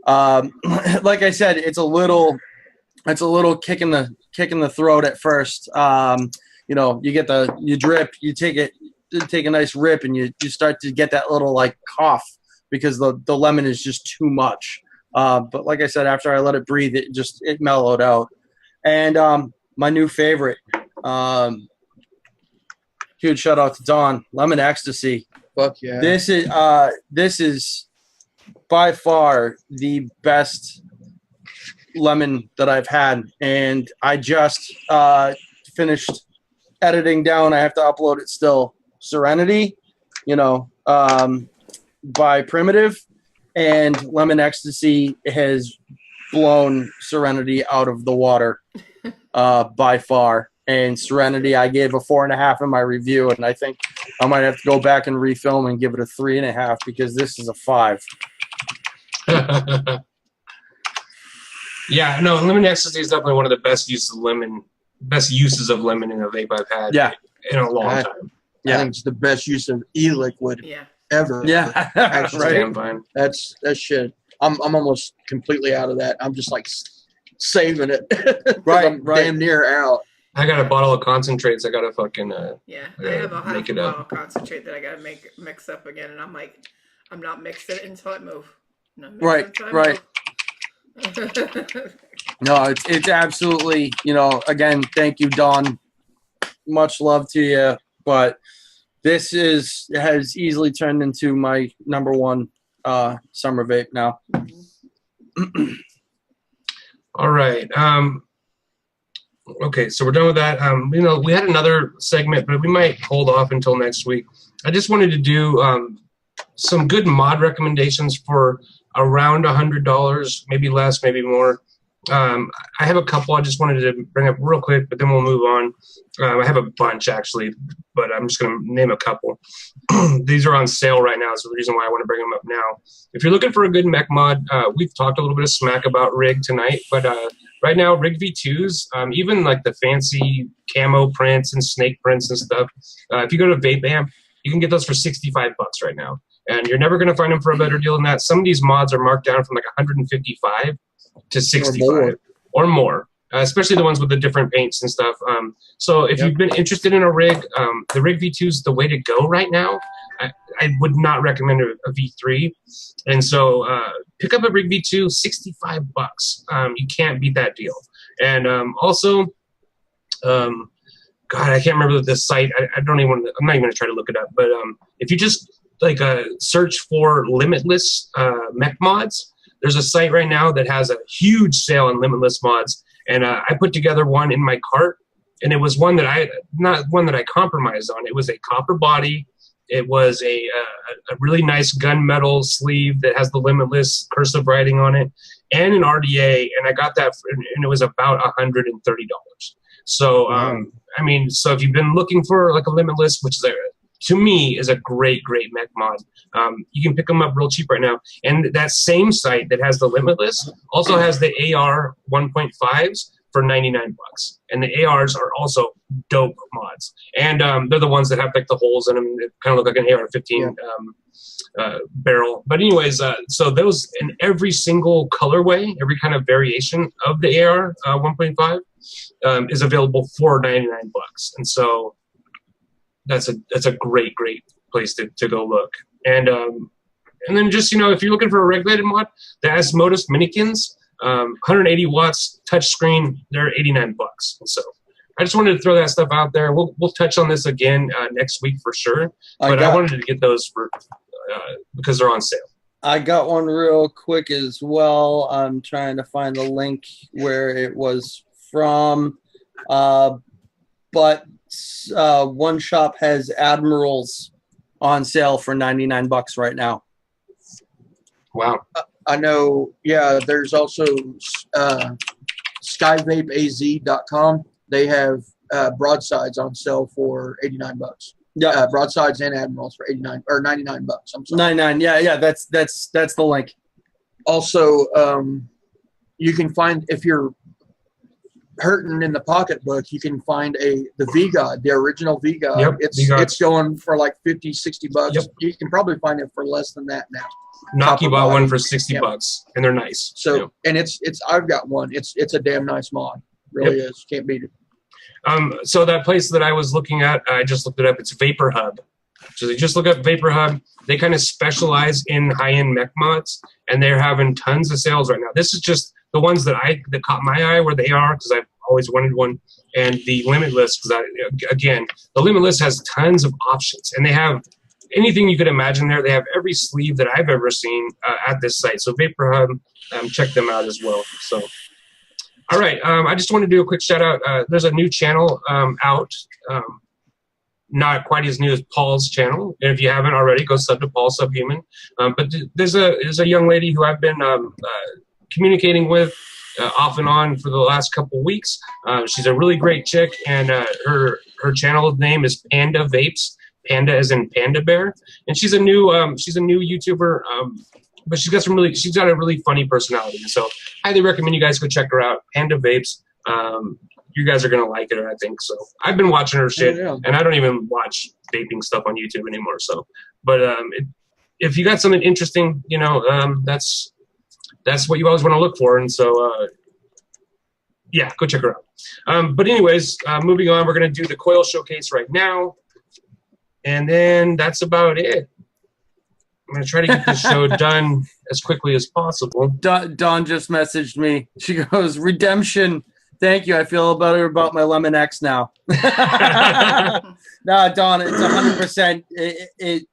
Like I said, it's a little kick in the throat at first. You know, you drip, you take a nice rip, and you start to get that little like cough because the lemon is just too much. But like I said, after I let it breathe, it mellowed out. And my new favorite, huge shout out to Don, Lemon Ecstasy. Fuck yeah. This is by far the best lemon that I've had, and I just finished editing down. I have to upload it still. Serenity, you know, by Primitive, and Lemon Ecstasy has blown Serenity out of the water by far. And Serenity, I gave a 4.5 in my review, and I think I might have to go back and refilm and give it a 3.5 because this is a 5. Yeah, no, Lemon Ecstasy is definitely one of the best uses of lemon in a vape I've had in a long time. I think it's the best use of e-liquid ever. Yeah, actually, right. That's shit. I'm almost completely out of that. I'm just like saving it. I'm damn near out. I got a bottle of concentrates. I got to fucking I have a half bottle of concentrate that I got to mix up again, and I'm like, I'm not mixing it until I move. Right. No, it's absolutely, you know, again, thank you, Don. Much love to you. But this has easily turned into my number one summer vape now. All right. Okay, so we're done with that. You know, we had another segment, but we might hold off until next week. I just wanted to do some good mod recommendations for around $100, maybe less, maybe more. I have a couple I just wanted to bring up real quick, but then we'll move on. I have a bunch, actually, but I'm just going to name a couple. These are on sale right now, so the reason why I want to bring them up now. If you're looking for a good mech mod, we've talked a little bit of smack about Rig tonight, but right now, Rig V2s, even like the fancy camo prints and snake prints and stuff, if you go to Vape Amp, you can get those for $65 right now. And you're never going to find them for a better deal than that. Some of these mods are marked down from like $155 to $65 or more, especially the ones with the different paints and stuff. So if you've been interested in a rig, the Rig V2 is the way to go right now. I would not recommend a V3. And so pick up a Rig V2, $65. You can't beat that deal. And also, God, I can't remember the site. I'm not even going to try to look it up. But if you just search for Limitless mech mods, there's a site right now that has a huge sale on Limitless mods. And I put together one in my cart, and it was one that I compromised on. It was a copper body. It was a really nice gunmetal sleeve that has the Limitless cursive writing on it, and an RDA. And I got that, and it was about $130. So, I mean, so if you've been looking for like a Limitless, which is to me is a great mech mod, you can pick them up real cheap right now. And that same site that has the Limitless also has the AR 1.5s for $99. And the ARs are also dope mods. And they're the ones that have like the holes in them that kind of look like an AR-15 barrel. But anyways, so those in every single colorway, every kind of variation of the AR 1.5 is available for $99. And so that's a great place to go look. And then just, you know, if you're looking for a regulated mod, the Asmodus Minikins, 180 watts touchscreen, they're $89. And so I just wanted to throw that stuff out there. We'll touch on this again next week for sure. But I wanted to get those for because they're on sale. I got one real quick as well. I'm trying to find the link where it was from. But one shop has Admirals on sale for $99 right now. Wow. I know. Yeah, there's also SkyVapeAZ.com. They have broadsides on sale for $89. Yeah, broadsides and Admirals for $89 or $99. I'm sorry. 99. Yeah. That's the link. Also, you can find, if you're hurting in the pocketbook, you can find the V-God, the original V-God. Yep, it's going for like $50-$60. Yep. You can probably find it for less than that now. Naki bought one for $60, and they're nice. So, and it's I've got one. It's a damn nice mod. Really is. Can't beat it. So that place that I was looking at, I just looked it up. It's Vapor Hub. So they just look up Vapor Hub. They kind of specialize in high-end mech mods, and they're having tons of sales right now. This is just the ones that caught my eye where they are, because I've always wanted one. And the Limitless, because again, the Limitless has tons of options, and they have anything you could imagine there. They have every sleeve that I've ever seen at this site. So Vapor Hub, check them out as well. So. All right, I just want to do a quick shout out. There's a new channel out, not quite as new as Paul's channel. And if you haven't already, go sub to Paul Subhuman. But there's a young lady who I've been communicating with off and on for the last couple weeks. She's a really great chick, and her channel name is Panda Vapes. Panda as in panda bear, and she's a new YouTuber. But she's got a really funny personality. So highly recommend you guys go check her out. Panda Vapes. You guys are gonna like it, I think. So I've been watching her shit, and I don't even watch vaping stuff on YouTube anymore. So, but if you got something interesting, that's what you always want to look for. And so, yeah, go check her out. But anyways, moving on, we're gonna do the coil showcase right now, and then that's about it. I'm going to try to get this show done as quickly as possible. Dawn just messaged me. She goes, redemption. Thank you. I feel better about my Lemon X now. No, Dawn, it's 100%.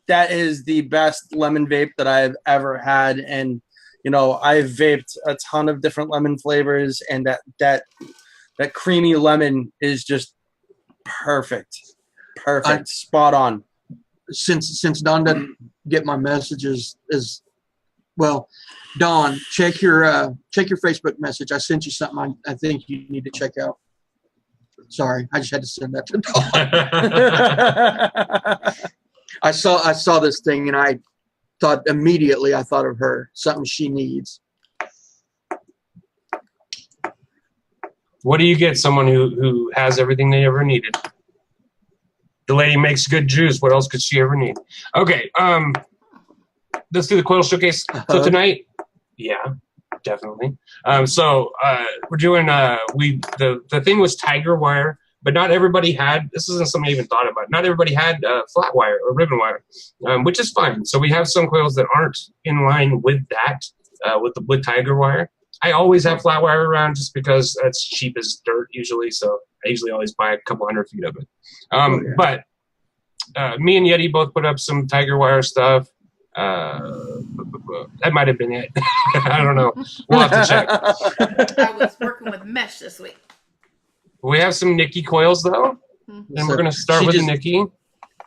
That is the best lemon vape that I've ever had. And, I've vaped a ton of different lemon flavors, and that creamy lemon is just perfect. Perfect. Spot on. Since Dawn doesn't get my messages as well, Dawn, check your Facebook message. I sent you something I think you need to check out. Sorry, I just had to send that to Dawn. I saw this thing, and I thought immediately of her. Something she needs. What do you get someone who has everything they ever needed? The lady makes good juice. What else could she ever need? Okay, let's do the coil showcase. So tonight, yeah, definitely. So we're doing the thing was tiger wire, but not everybody had. This isn't something I even thought about. Not everybody had flat wire or ribbon wire, which is fine. So we have some coils that aren't in line with that, with tiger wire. I always have flat wire around just because it's cheap as dirt usually. So I usually always buy a couple 100 feet of it. But me and Yeti both put up some tiger wire stuff. That might have been it. I don't know. We'll have to check. I was working with mesh this week. We have some Nikki coils though, and we're gonna start with Nikki.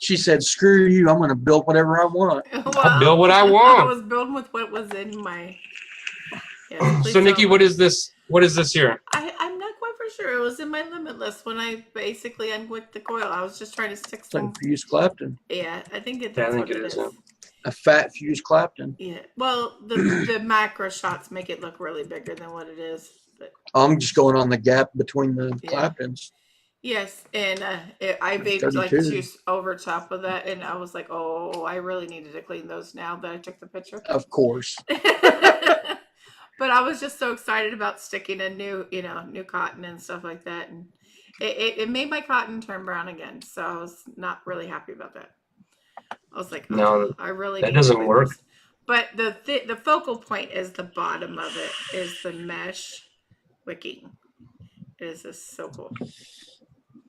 She said, "Screw you! I'm gonna build whatever I want. I'll build what I want." I was building with what was in my. Yeah, so Nikki, what is this? What is this here? I'm not quite for sure. It was in my Limitless when I basically unwicked the coil. I was just trying to stick some fused Clapton. Yeah, I think that's what it is. A fat fused Clapton. Yeah. Well, the macro shots make it look really bigger than what it is. But I'm just going on the gap between the Claptons. Yes, and I vaped like juice over top of that, and I was like, oh, I really needed to clean those now that I took the picture. Of course. But I was just so excited about sticking a new cotton and stuff like that, and it made my cotton turn brown again. So I was not really happy about that. I was like, no, I really that doesn't work. This. But the focal point is the bottom of it is the mesh wicking, It is just so cool.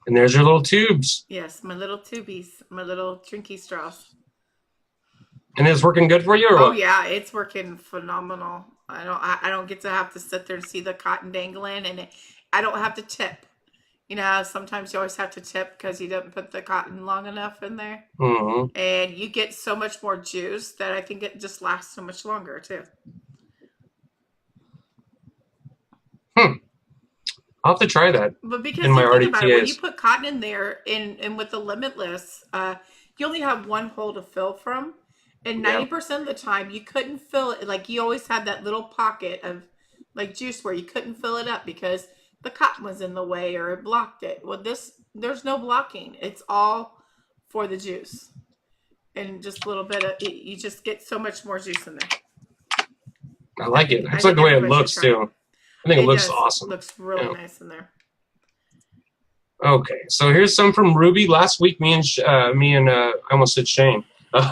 And there's your little tubes. Yes, my little tubies, my little drinky straws. And it's working good for you, or Oh what? yeah, it's working phenomenal. I don't get to have to sit there and see the cotton dangling, and I don't have to tip. You know, how sometimes you always have to tip because you didn't put the cotton long enough in there. Mm-hmm. And you get so much more juice that I think it just lasts so much longer too. I'll have to try that. But because in my you think about it, when you RDTAs. put cotton in there and with the Limitless, you only have one hole to fill from. And 90% of the time you couldn't fill it. Like you always had that little pocket of like juice where you couldn't fill it up because the cotton was in the way or it blocked it. Well, there's no blocking. It's all for the juice. And just a little bit of, you just get so much more juice in there. I like it. I just like the way it looks too. I think it looks awesome. It looks really nice in there. Okay, so here's some from Ruby. Last week, me and I almost said Shane.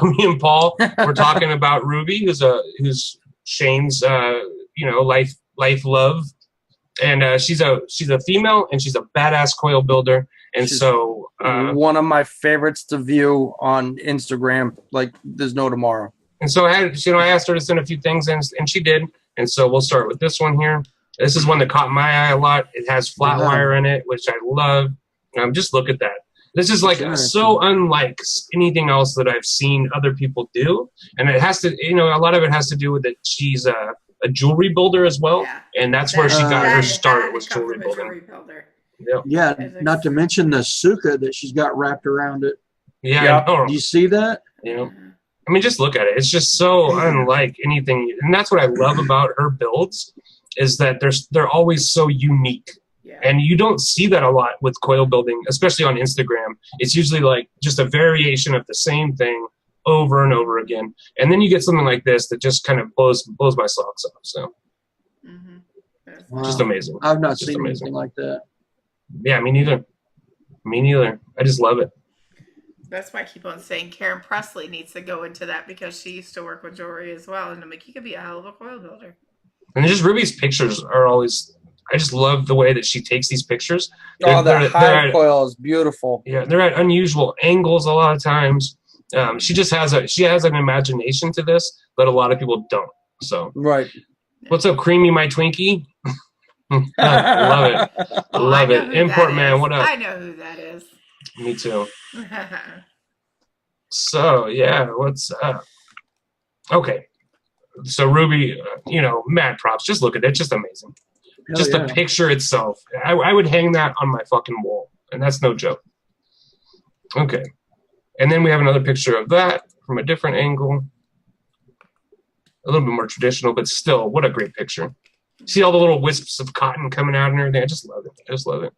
Me and Paul were talking about Ruby, who's Shane's life love, and she's a female and she's a badass coil builder, and she's one of my favorites to view on Instagram. Like there's no tomorrow. And so I asked her to send a few things, and she did. And so we'll start with this one here. This is one that caught my eye a lot. It has flat wire in it, which I love. Just look at that. This is like so unlike anything else that I've seen other people do. And it has to, a lot of it has to do with that she's a jewelry builder as well. Yeah. And that's where she got her start, was jewelry building. Yeah, not to mention the suka that she's got wrapped around it. Yeah. Do you see that? Yeah. I mean, just look at it. It's just so unlike anything. And that's what I love about her builds, is that they're always so unique. Yeah. And you don't see that a lot with coil building, especially on Instagram. It's usually like just a variation of the same thing over and over again. And then you get something like this that just kind of blows my socks off. So just amazing. I've not seen anything like that. Yeah, me neither. I just love it. That's why I keep on saying Karen Presley needs to go into that, because she used to work with jewelry as well. And I'm like, you could be a hell of a coil builder. And just Ruby's pictures are always, I just love the way that she takes these pictures. That high coil is beautiful. Yeah, they're at unusual angles a lot of times. She has an imagination to this that a lot of people don't. So right. What's up, Creamy, my Twinkie? Love it. Love it. Import man, what up? I know who that is. Me too. So yeah, what's up? Okay. So Ruby, mad props. Just look at it. Just amazing. Just the picture itself. I would hang that on my fucking wall. And that's no joke. Okay. And then we have another picture of that from a different angle. A little bit more traditional, but still, what a great picture. See all the little wisps of cotton coming out and everything. I just love it.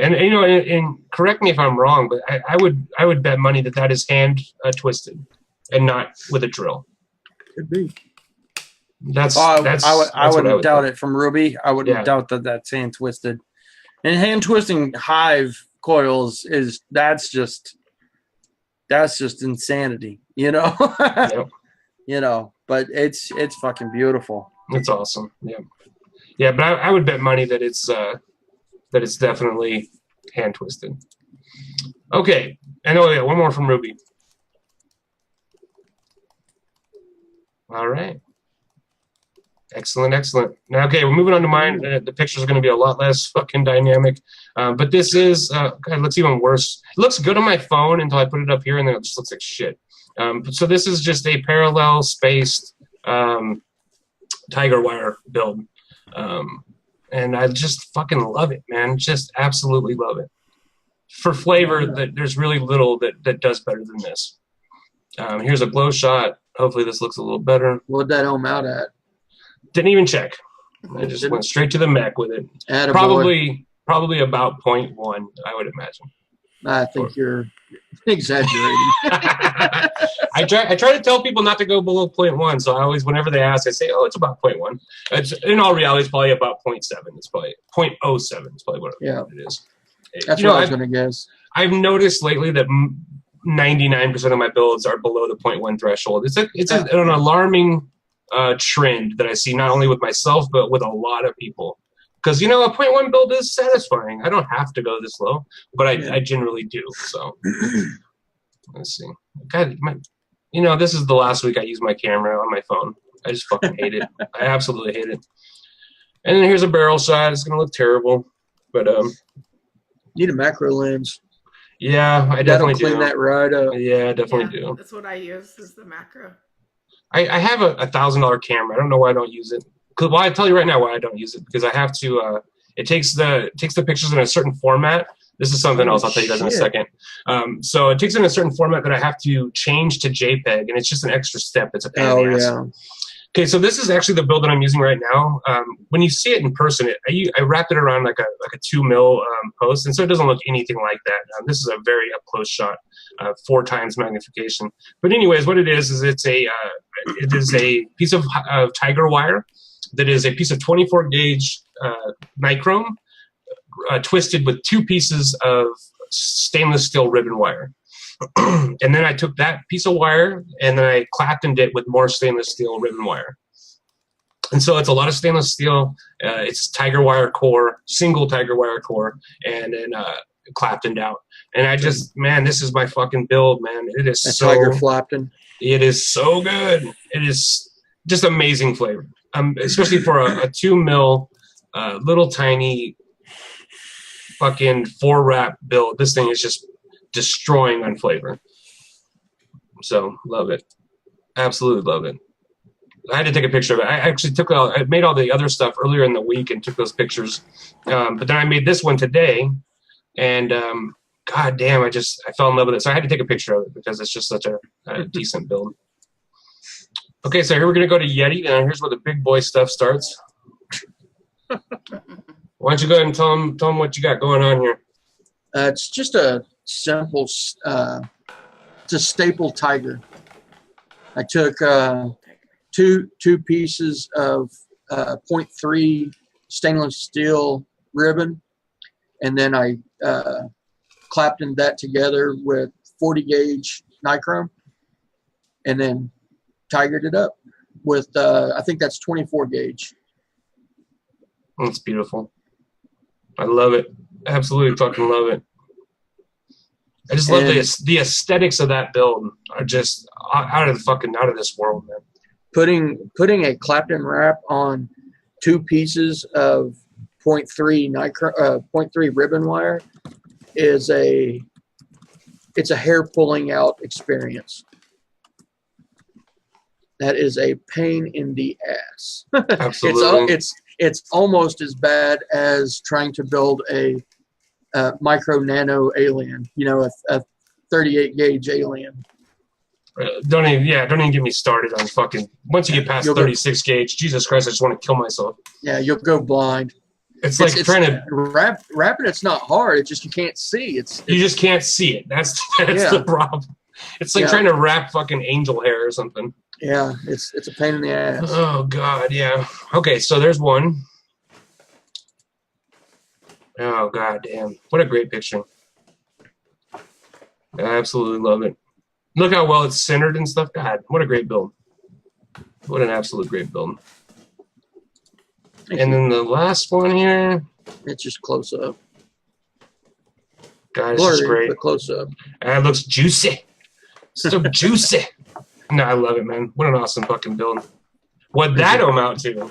And and correct me if I'm wrong, but I would bet money that is hand twisted and not with a drill. Could be. I wouldn't doubt it from Ruby. I wouldn't doubt that that's hand twisted. And hand twisting hive coils that's just insanity, Yep. But it's fucking beautiful. It's awesome. Yeah. But I would bet money that it's definitely hand twisted. Okay, and one more from Ruby. All right. Excellent. Now, okay, we're moving on to mine. The pictures are going to be a lot less fucking dynamic. But this is, God, it looks even worse. It looks good on my phone until I put it up here, and then it just looks like shit. So this is just a parallel spaced tiger wire build. And I just fucking love it, man. Just absolutely love it. For flavor, there's really little that does better than this. Here's a glow shot. Hopefully this looks a little better. What'd that ohm out at? Didn't even check. I just went straight to the mech with it. Attaboy. Probably about 0.1, I would imagine. I think you're exaggerating. I try to tell people not to go below 0.1. So I always, whenever they ask, I say, "Oh, it's about 0.1." In all reality, it's probably about 0.7. It's probably 0.07. It's probably what it is. That's what I was going to guess. I've noticed lately that 99% of my builds are below the 0.1 threshold. It's an alarming trend that I see not only with myself but with a lot of people. Because, you know, a 0.1 build is satisfying. I don't have to go this low, but I generally do. So let's see. God, you know, this is the last week I use my camera on my phone. I just fucking hate it. I absolutely hate it. And then here's a barrel shot. It's going to look terrible. But need a macro lens. Yeah, I definitely do. That'll clean that right up. Yeah, I definitely do. That's what I use is the macro. I have a $1,000 camera. I don't know why I don't use it. Well, I tell you right now why I don't use it, because I have to. It takes the pictures in a certain format. This is something else. I'll tell you guys in a second. So it takes it in a certain format that I have to change to JPEG, and it's just an extra step. It's a pain in the ass. Yeah. Okay, so this is actually the build that I'm using right now. When you see it in person, I wrapped it around like a 2 mil post, and so it doesn't look anything like that. This is a very up close shot, 4 times magnification. But anyways, what it is it is a piece of tiger wire that is a piece of 24 gauge nichrome twisted with 2 pieces of stainless steel ribbon wire. And then I took that piece of wire and then I claptoned it with more stainless steel ribbon wire. And so it's a lot of stainless steel. It's tiger wire core, single tiger wire core, and then claptoned out. And I just, man, this is my fucking build, man. It is so tiger flapton. It is so good. It is just amazing flavor. Especially for a 2 mil little tiny fucking 4 wrap build. This thing is just destroying on flavor. So love it. Absolutely love it. I had to take a picture of it. I actually I made all the other stuff earlier in the week and took those pictures. But then I made this one today, and god damn, I fell in love with it. So I had to take a picture of it because it's just such a decent build. Okay, so here we're gonna go to Yeti, and here's where the big boy stuff starts. Why don't you go ahead and tell them what you got going on here? It's just a simple, it's a staple tiger. I took two pieces of 0.3 stainless steel ribbon, and then I claptoned that together with 40 gauge nichrome, and then tigered it up with I think that's 24 gauge. That's beautiful. I love it. Absolutely fucking love it. I just love the aesthetics of that build are just out of this world, man. Putting a Clapton wrap on 2 pieces of 0.3 ribbon wire is it's a hair pulling out experience. That is a pain in the ass. Absolutely. It's almost as bad as trying to build a micro nano alien, a 38 gauge alien. Don't even get me started on fucking. Once you get past 36 gauge, Jesus Christ, I just want to kill myself. Yeah, you'll go blind. It's like trying to wrapping. It's not hard. It's just you can't see. You just can't see it. That's the problem. It's like trying to wrap fucking angel hair or something. Yeah, it's a pain in the ass. Oh god, yeah. Okay, so there's one. Oh god damn. What a great picture. I absolutely love it. Look how well it's centered and stuff. God, what a great build. What an absolute great build. And then the last one here. It's just close up. God, this is great. But close up. And it looks juicy. So juicy. No, I love it, man. What an awesome fucking build. What'd that amount to?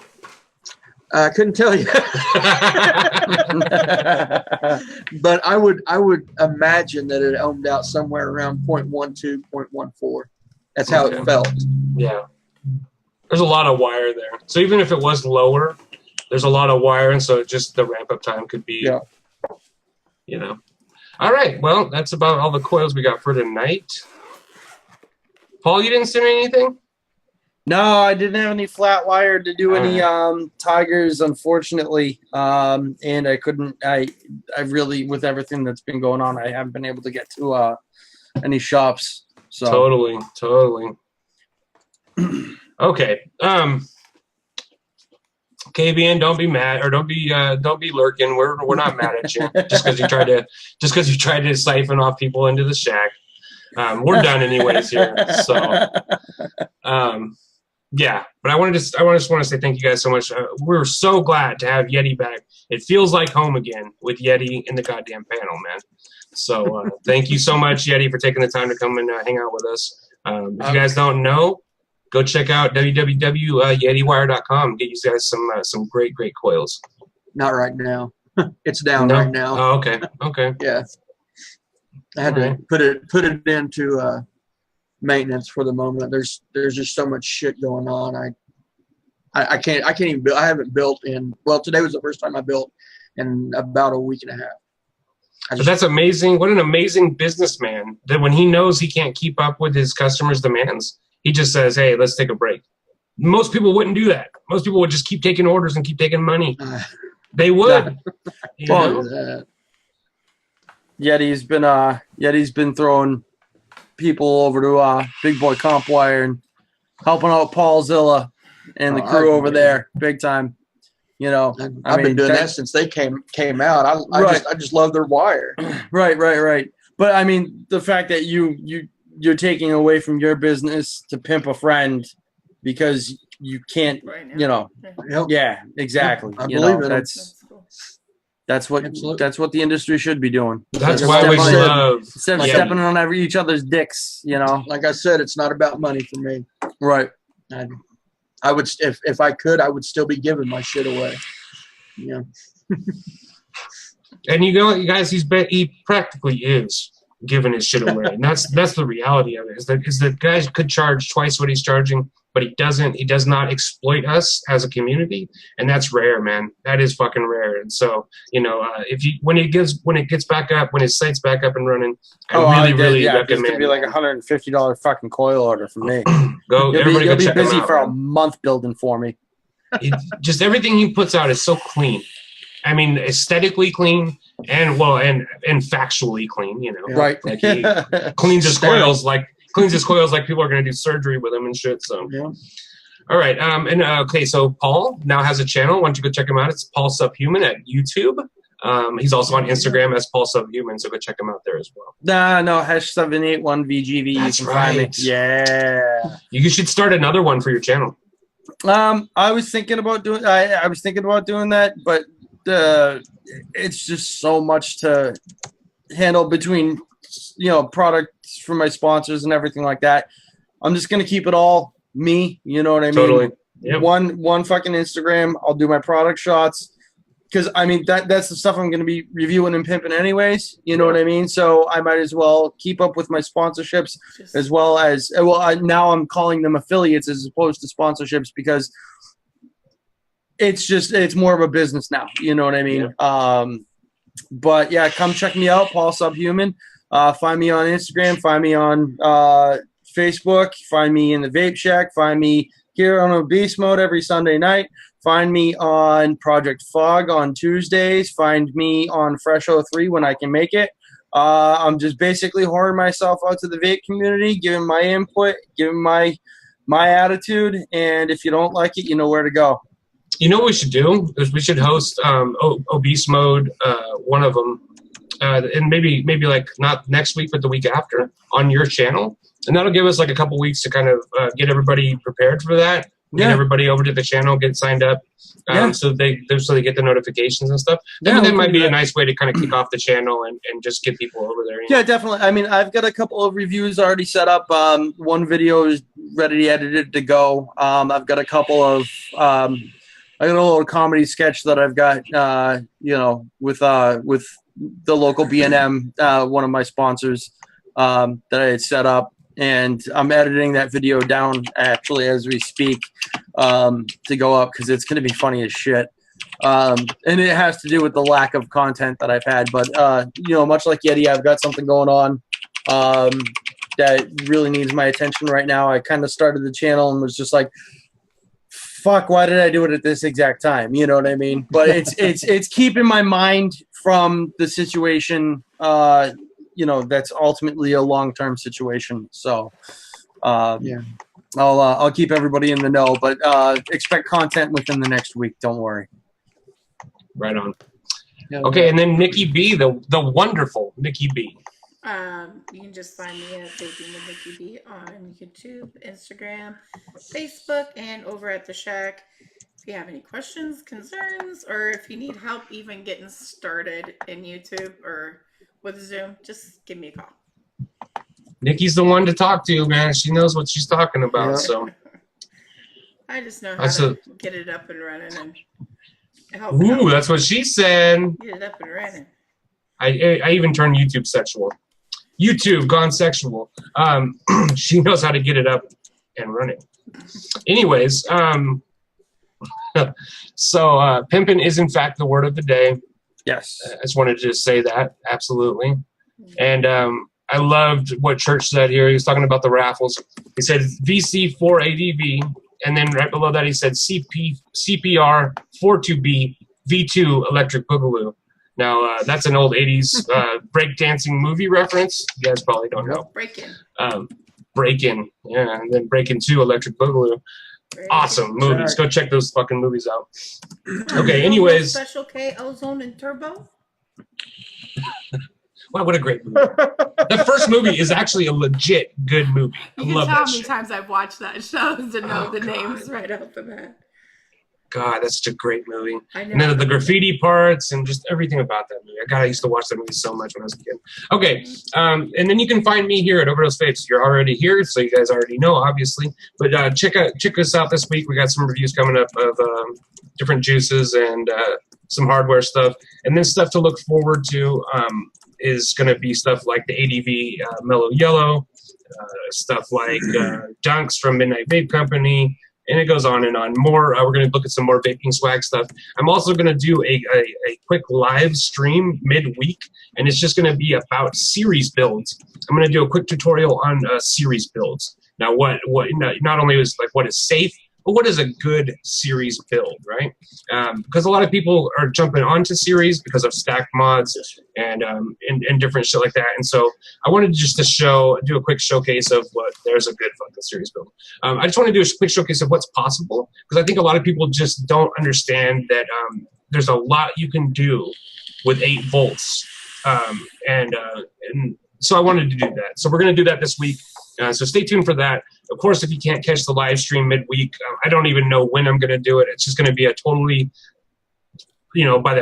I couldn't tell you. But I would imagine that it ohmed out somewhere around 0.12, 0.14. That's how it felt. Yeah. There's a lot of wire there. So even if it was lower, there's a lot of wire, and so just the ramp up time could be, All right. Well, that's about all the coils we got for tonight. Paul, you didn't send me anything? No, I didn't have any flat wire to do any tigers, unfortunately. And I couldn't. I really, with everything that's been going on, I haven't been able to get to any shops. So totally. Okay. KBN, don't be mad, or don't be lurking. We're not mad at you just because you tried to siphon off people into the shack. We're done anyways here. So, Yeah, but I just want to say thank you guys so much. We're so glad to have Yeti back. It feels like home again with Yeti in the goddamn panel, man. So thank you so much, Yeti, for taking the time to come and hang out with us. If you guys don't know, go check out www.yetiwire.com. Get you guys some great coils. Not right now. It's down right now. Oh, okay. Okay. Yeah. I had to put it into maintenance for the moment. There's just so much shit going on. I can't even build. I haven't built today was the first time I built in about a week and a half. But that's amazing. What an amazing businessman that when he knows he can't keep up with his customers' demands, he just says, hey, let's take a break. Most people wouldn't do that. Most people would just keep taking orders and keep taking money. They would. Yeti's been throwing people over to Big Boy Compwire and helping out Paul Zilla and the crew over there big time. You know, I've been doing that since they came out. I just love their wire. Right. But I mean, the fact that you're taking away from your business to pimp a friend because you can't, you know. Yep. Yeah, exactly. I believe it. That's what the industry should be doing. That's why we love instead of stepping on each other's dicks, you know. Like I said, it's not about money for me. Right. I would if I could, I would still be giving my shit away. Yeah. And you know, you guys, he practically is giving his shit away, and that's the reality of it. Is that guys could charge twice what he's charging, but he doesn't. He does not exploit us as a community, and that's rare, man. That is fucking rare. And so, you know, when it gets back up, when his site's back up and running, I really recommend. It's gonna be like $150 fucking coil order from me. You'll be busy for a month building for me. Just everything he puts out is so clean. I mean, aesthetically clean and factually clean. You know, right? Like he cleans his coils like people are going to do surgery with him and shit. So, yeah. All right. Okay. So Paul now has a channel. Why don't you go check him out? It's Paul Subhuman at YouTube. He's also on Instagram as Paul Subhuman. So go check him out there as well. No, #781VGV. That's you can find me. right. Yeah. You should start another one for your channel. I was thinking about doing. I was thinking about doing that, but it's just so much to handle between, you know, products for my sponsors and everything like that. I'm just gonna keep it all me. You know what I mean? Totally. Yep. One fucking Instagram. I'll do my product shots. Because, I mean, that's the stuff I'm going to be reviewing and pimping anyways. You know what I mean? So I might as well keep up with my sponsorships as well as – now I'm calling them affiliates as opposed to sponsorships because it's more of a business now. You know what I mean? Yeah. But, yeah, come check me out, Paul Subhuman. Find me on Instagram. Find me on Facebook. Find me in the Vape Shack. Find me here on Obese Mode every Sunday night. Find me on Project Fog on Tuesdays. Find me on Fresh 03 when I can make it. I'm just basically whoring myself out to the vape community, giving my input, giving my attitude, and if you don't like it, you know where to go. You know what we should do? Is we should host Obese Mode, one of them, and maybe like not next week, but the week after on your channel. And that'll give us like a couple weeks to kind of get everybody prepared for that. Get everybody over to the channel, get signed up, so they get the notifications and stuff. I mean, that might be a nice way to kind of kick off the channel and just get people over there. Yeah, definitely. I mean, I've got a couple of reviews already set up. One video is ready edited to go. I've got a couple of I got a little comedy sketch that I've got, you know, with the local B&M, one of my sponsors, that I had set up. And I'm editing that video down actually as we speak to go up because it's going to be funny as shit. And it has to do with the lack of content that I've had. But, you know, much like Yeti, I've got something going on that really needs my attention right now. I kind of started the channel and was just like, fuck, why did I do it at this exact time? You know what I mean? But it's keeping my mind from the situation, you know, that's ultimately a long-term situation. So, I'll keep everybody in the know, but expect content within the next week. Don't worry. Right on. Okay, and then Nikki B, the wonderful Nikki B. You can just find me at Vaping with Nikki B on YouTube, Instagram, Facebook, and over at the Shack. If you have any questions, concerns, or if you need help even getting started in YouTube or with Zoom, just give me a call. Nikki's the one to talk to, man. She knows what she's talking about. Yeah. So I just know how to get it up and running and help. Ooh, that's what she said. Get it up and running. I even turned YouTube sexual. YouTube gone sexual. She knows how to get it up and running. Anyways, so pimpin' is in fact the word of the day. Yes. I just wanted to just say that. Absolutely. And I loved what Church said here. He was talking about the raffles. He said VC4ADV, and then right below that he said CPR 42B V2 Electric Boogaloo. Now, that's an old 80s breakdancing movie reference. You guys probably don't know. Breakin'. Yeah, and then Breakin' 2 Electric Boogaloo. Awesome movies. Go check those fucking movies out. Okay, anyways. Special K, Ozone, and Turbo. Wow, what a great movie. The first movie is actually a legit good movie. You can tell how many times I've watched that show to know the names right off the bat. God, that's such a great movie. And then the graffiti parts and just everything about that movie. I used to watch that movie so much when I was a kid. Okay, and then you can find me here at OverDose Vapes. You're already here, so you guys already know, obviously. But check us out this week. We got some reviews coming up of different juices and some hardware stuff. And then stuff to look forward to is going to be stuff like the ADV Mellow Yellow, stuff like Dunks from Midnight Vape Company, and it goes on and on. More, we're going to look at some more vaping swag stuff. I'm also going to do a quick live stream midweek, and it's just going to be about series builds. I'm going to do a quick tutorial on series builds. Now, not only is like what is safe, but what is a good series build, right? Because a lot of people are jumping onto series because of stack mods and different shit like that. And so I wanted just to do a quick showcase of what there's a good fucking series build. I just want to do a quick showcase of what's possible because I think a lot of people just don't understand that there's a lot you can do with 8 volts. And so I wanted to do that. So we're going to do that this week. So stay tuned for that. Of course, if you can't catch the live stream midweek, I don't even know when I'm going to do it. It's just going to be a totally, by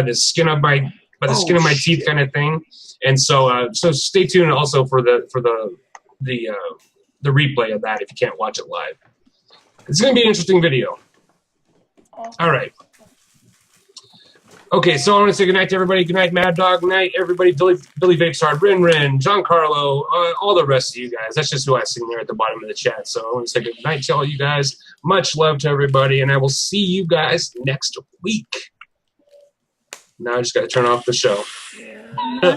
the skin of my skin of my teeth kind of thing. And so stay tuned also for the replay of that if you can't watch it live. It's going to be an interesting video. All right. Okay, so I want to say goodnight to everybody. Good night, Mad Dog. Good night, everybody. Billy Vapes Hard, Rin, Giancarlo, all the rest of you guys. That's just who I see there at the bottom of the chat. So I want to say good night to all you guys. Much love to everybody, and I will see you guys next week. Now I just got to turn off the show. Yeah.